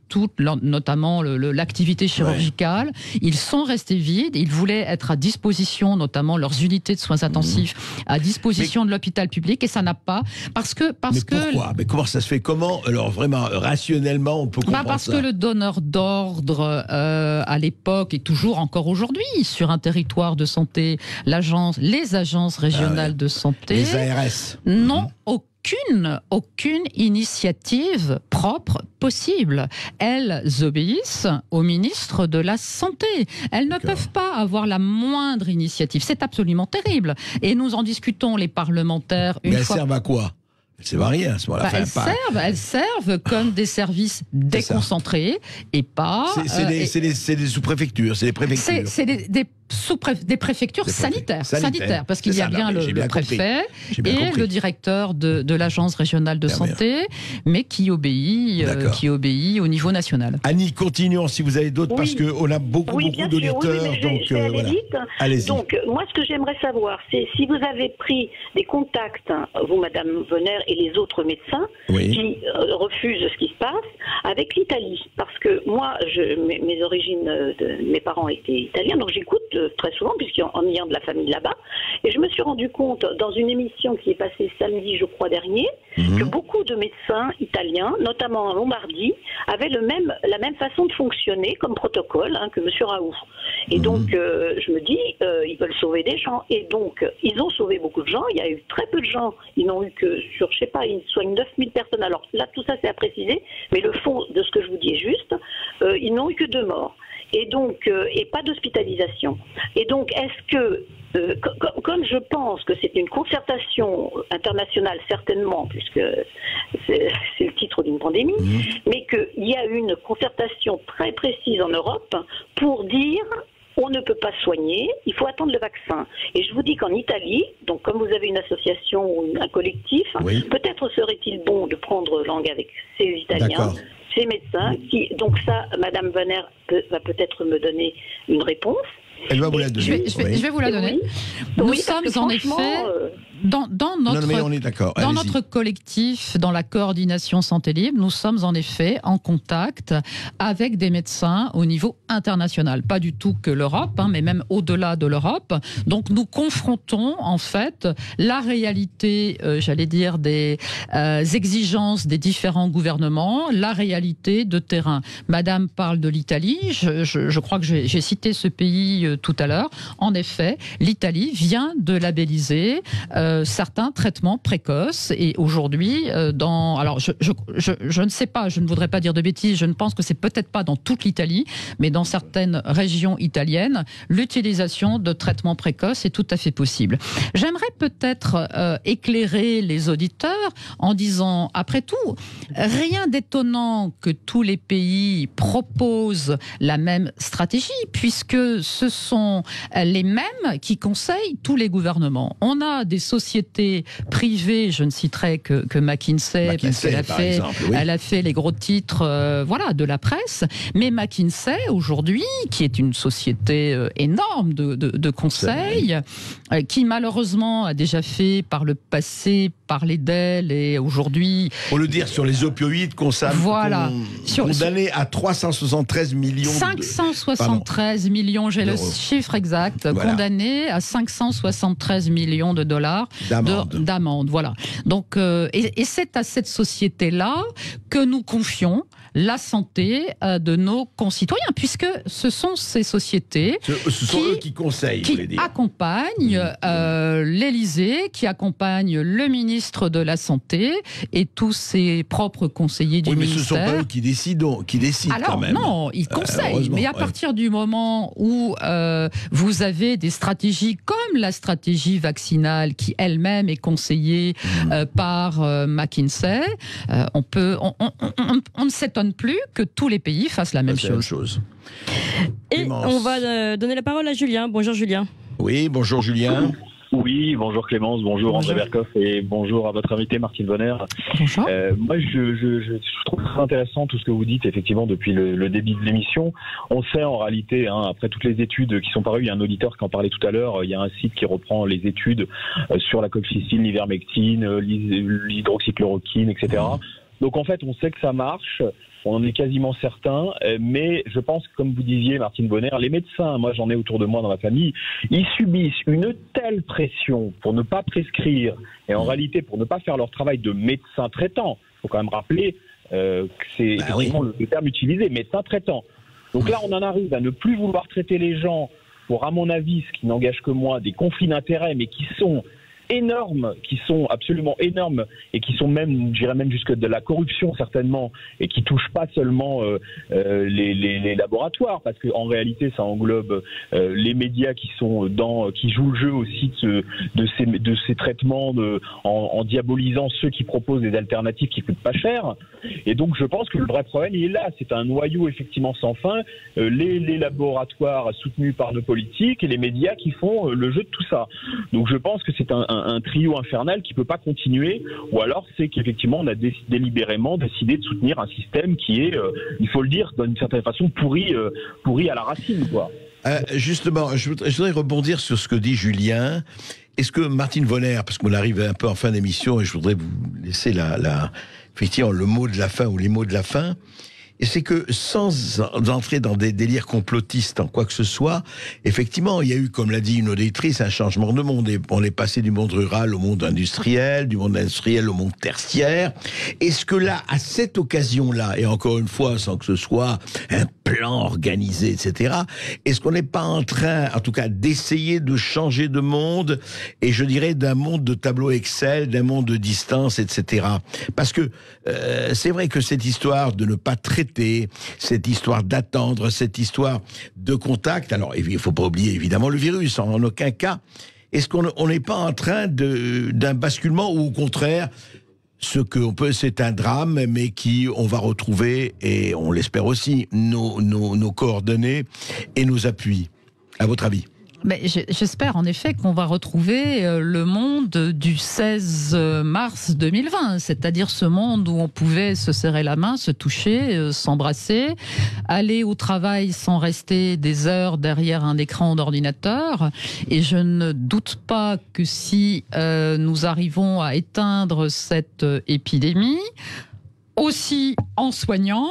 notamment l'activité chirurgicale. Ils sont restés vides. Ils voulaient être à disposition, notamment leurs unités de soins intensifs, à disposition de l'hôpital public, et ça n'a pas. Pourquoi? Mais comment ça se fait? Comment, alors vraiment, rationnellement, on peut comprendre parce ça? que le donneur d'ordre, à l'époque, et toujours encore aujourd'hui, sur un territoire de santé, les agences régionales de santé, les ARS, n'ont aucune initiative propre possible. Elles obéissent au ministre de la Santé. Elles ne peuvent pas avoir la moindre initiative. C'est absolument terrible. Et nous en discutons, les parlementaires, Mais elles servent à quoi? C'est varié à ce moment-là. Elles servent comme des services déconcentrés et pas. C'est des sous-préfectures, c'est des préfectures. C'est des préfectures sanitaires, parce qu'il y a bien le préfet et le directeur de l'agence régionale de santé, mais qui obéit au niveau national. Annie, continuons si vous avez d'autres, parce qu'on a beaucoup d'auditeurs. Allez-y. Donc, moi, ce que j'aimerais savoir, c'est si vous avez pris des contacts, vous, Madame Vonner, et les autres médecins qui refusent ce qui se passe, avec l'Italie. Parce que moi, mes origines, mes parents étaient italiens, donc j'écoute très souvent, puisqu'en ayant de la famille là-bas, et je me suis rendu compte, dans une émission qui est passée samedi, je crois, dernier, que beaucoup de médecins italiens, notamment en Lombardie, avaient la même façon de fonctionner comme protocole que M. Raoult. Et donc, je me dis, ils veulent sauver des gens. Et donc, ils ont sauvé beaucoup de gens. Il y a eu très peu de gens. Ils n'ont eu que, sur, je sais pas, ils soignent 9000 personnes. Alors là, tout ça, c'est à préciser. Mais le fond de ce que je vous dis est juste. Ils n'ont eu que 2 morts. Et donc, et pas d'hospitalisation. Et donc, est-ce que, comme je pense que c'est une concertation internationale, certainement, puisque c'est le titre d'une pandémie, mais qu'il y a une concertation très précise en Europe pour dire on ne peut pas soigner, il faut attendre le vaccin. Et je vous dis qu'en Italie, donc comme vous avez une association ou un collectif, peut-être serait-il bon de prendre langue avec ces Italiens, ces médecins, donc ça, Madame Vonner va peut-être me donner une réponse. Elle va vous la donner. Je vais vous la donner. Nous sommes en effet dans notre collectif, dans la coordination Santé Libre, nous sommes en effet en contact avec des médecins au niveau international. Pas du tout que l'Europe, mais même au-delà de l'Europe. Donc nous confrontons en fait la réalité, j'allais dire, des exigences des différents gouvernements, la réalité de terrain. Madame parle de l'Italie. Je crois que j'ai cité ce pays tout à l'heure. En effet, l'Italie vient de labelliser certains traitements précoces, et aujourd'hui, alors je ne sais pas, je ne voudrais pas dire de bêtises, je ne pense que c'est peut-être pas dans toute l'Italie, mais dans certaines régions italiennes, l'utilisation de traitements précoces est tout à fait possible. J'aimerais peut-être éclairer les auditeurs en disant, après tout, rien d'étonnant que tous les pays proposent la même stratégie, puisque ce sont les mêmes qui conseillent tous les gouvernements. On a des sociétés privées, je ne citerai que McKinsey parce qu'elle elle a fait les gros titres de la presse, mais McKinsey aujourd'hui, qui est une société énorme de conseil, qui malheureusement a déjà fait par le passé parler d'elle, et aujourd'hui... Pour le dire, sur les opioïdes condamnés à 373 millions... 573 millions, j'ai le chiffre exact, condamnés à 573 millions de dollars milliards d'amende. Voilà. Donc, et c'est à cette société-là que nous confions la santé de nos concitoyens, puisque ce sont ces sociétés eux qui conseillent, qui accompagnent l'Élysée, qui accompagnent le ministre de la Santé et tous ses propres conseillers du ministère. Mais ce ne sont pas eux qui décident alors, quand même. Non, ils conseillent. Mais à partir du moment où vous avez des stratégies comme la stratégie vaccinale, qui elle-même est conseillée par McKinsey, on ne s'étonne plus que tous les pays fassent la même chose. Et on va donner la parole à Julien. Bonjour Julien. Oui, bonjour Julien. Oui, bonjour Clémence, bonjour André Berkoff et bonjour à votre invité Martine Vonner. Bonjour. Moi, je trouve très intéressant tout ce que vous dites effectivement depuis le début de l'émission. On sait en réalité, après toutes les études qui sont parues, il y a un auditeur qui en parlait tout à l'heure, il y a un site qui reprend les études sur la colchicine, l'ivermectine, l'hydroxychloroquine, etc. Donc en fait, on sait que ça marche. On en est quasiment certain, mais je pense que, comme vous disiez, Martine Vonner, les médecins, moi j'en ai autour de moi dans ma famille, ils subissent une telle pression pour ne pas prescrire et en réalité pour ne pas faire leur travail de médecin traitant. Il faut quand même rappeler que c'est effectivement le terme utilisé, médecin traitant. Donc là, on en arrive à ne plus vouloir traiter les gens pour, à mon avis, ce qui n'engage que moi, des conflits d'intérêts, mais qui sont énormes, qui sont absolument énormes et qui sont même, je dirais même jusque de la corruption certainement, et qui touchent pas seulement les laboratoires, parce que en réalité ça englobe les médias qui sont qui jouent le jeu aussi de ces traitements en diabolisant ceux qui proposent des alternatives qui coûtent pas cher. Et donc je pense que le vrai problème il est là, c'est un noyau effectivement sans fin, les laboratoires soutenus par nos politiques et les médias qui font le jeu de tout ça. Donc je pense que c'est un trio infernal qui peut pas continuer, ou alors c'est qu'effectivement on a délibérément décidé de soutenir un système qui est, il faut le dire, d'une certaine façon pourri à la racine, quoi. Justement, je voudrais rebondir sur ce que dit Julien. Est-ce que Martine Vonner, parce qu'on arrive un peu en fin d'émission et je voudrais vous laisser effectivement le mot de la fin ou les mots de la fin, et c'est que sans entrer dans des délires complotistes en quoi que ce soit, effectivement, il y a eu, comme l'a dit une auditrice, un changement de monde. Et on est passé du monde rural au monde industriel, du monde industriel au monde tertiaire. Est-ce que là, à cette occasion-là, et encore une fois, sans que ce soit un plan organisé, etc., est-ce qu'on n'est pas en train, en tout cas, d'essayer de changer de monde, et je dirais d'un monde de tableau Excel, d'un monde de distance, etc. Parce que c'est vrai que cette histoire de ne pas traiter, cette histoire d'attendre, cette histoire de contact, alors il ne faut pas oublier évidemment le virus, en aucun cas, est-ce qu'on n'est pas en train d'un basculement, ou au contraire, ce qu'on peut, c'est un drame, mais on va retrouver, et on l'espère aussi, nos coordonnées et nos appuis, à votre avis? Mais j'espère en effet qu'on va retrouver le monde du 16 mars 2020, c'est-à-dire ce monde où on pouvait se serrer la main, se toucher, s'embrasser, aller au travail sans rester des heures derrière un écran d'ordinateur. Et je ne doute pas que si nous arrivons à éteindre cette épidémie, aussi en soignant,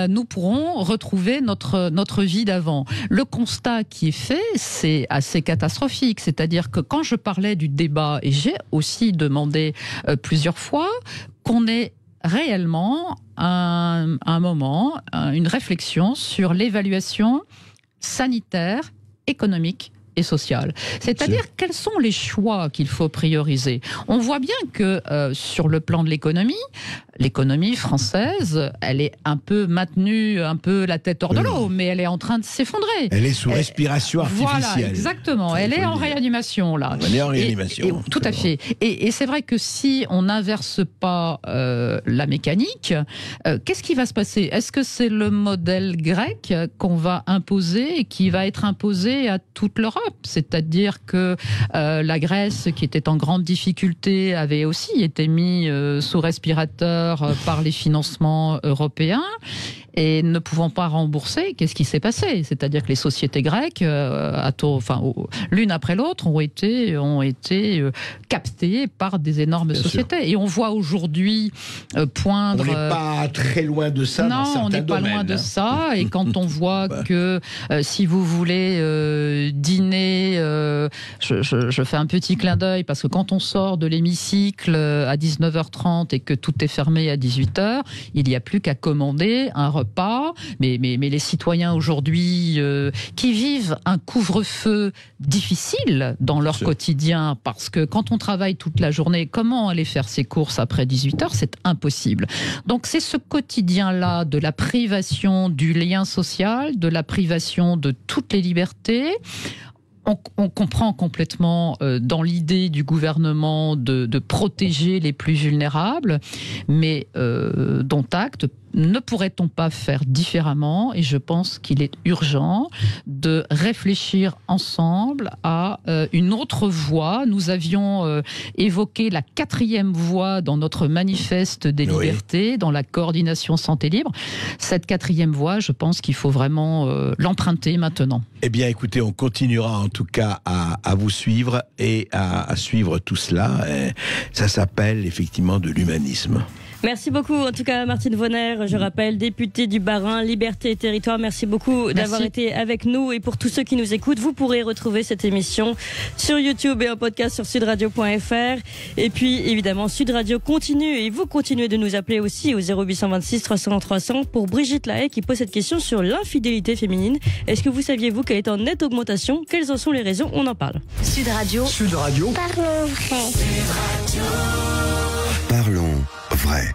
nous pourrons retrouver notre vie d'avant. Le constat qui est fait, c'est assez catastrophique. C'est-à-dire que quand je parlais du débat, et j'ai aussi demandé plusieurs fois qu'on ait réellement un moment, une réflexion sur l'évaluation sanitaire, économique et sociale. C'est-à-dire quels sont les choix qu'il faut prioriser. On voit bien que sur le plan de l'économie française, elle est un peu maintenue, un peu la tête hors de l'eau, mais elle est en train de s'effondrer. Elle est sous respiration artificielle. Voilà, exactement. Elle est en réanimation, là. Elle est en réanimation. Tout à fait. Et c'est vrai que si on n'inverse pas la mécanique, qu'est-ce qui va se passer? Est-ce que c'est le modèle grec qu'on va imposer et qui va être imposé à toute l'Europe? C'est-à-dire que la Grèce, qui était en grande difficulté, avait aussi été mis sous respirateur par les financements européens. Et ne pouvant pas rembourser, qu'est-ce qui s'est passé? C'est-à-dire que les sociétés grecques, l'une après l'autre, ont été captées par des énormes sociétés. Et on voit aujourd'hui poindre... On n'est pas très loin de ça dans certains domaines. Non, on n'est pas loin de ça. Et quand on voit que si vous voulez dîner, je fais un petit clin d'œil, parce que quand on sort de l'hémicycle à 19h30 et que tout est fermé à 18h, il n'y a plus qu'à commander un repas. Mais les citoyens aujourd'hui qui vivent un couvre-feu difficile dans leur quotidien, parce que quand on travaille toute la journée, comment aller faire ses courses après 18h? C'est impossible. Donc c'est ce quotidien-là de la privation du lien social, de la privation de toutes les libertés. On comprend complètement dans l'idée du gouvernement de protéger les plus vulnérables, mais dont acte. Ne pourrait-on pas faire différemment? Et je pense qu'il est urgent de réfléchir ensemble à une autre voie. Nous avions évoqué la 4e voie dans notre manifeste des libertés, dans la coordination santé libre. Cette 4e voie, je pense qu'il faut vraiment l'emprunter maintenant. Eh bien, écoutez, on continuera en tout cas à vous suivre et à suivre tout cela. Et ça s'appelle effectivement de l'humanisme. Merci beaucoup, en tout cas, Martine Vonner, je rappelle, députée du Bas-Rhin, Liberté et Territoire. Merci beaucoup d'avoir été avec nous. Et pour tous ceux qui nous écoutent, vous pourrez retrouver cette émission sur YouTube et en podcast sur sudradio.fr. Et puis, évidemment, Sud Radio continue, et vous continuez de nous appeler aussi au 0826 300 300 pour Brigitte Lahaye qui pose cette question sur l'infidélité féminine. Est-ce que vous saviez, vous, qu'elle est en nette augmentation? Quelles en sont les raisons? On en parle. Sud Radio. Sud Radio. Parlons vrai. Parlons vrai.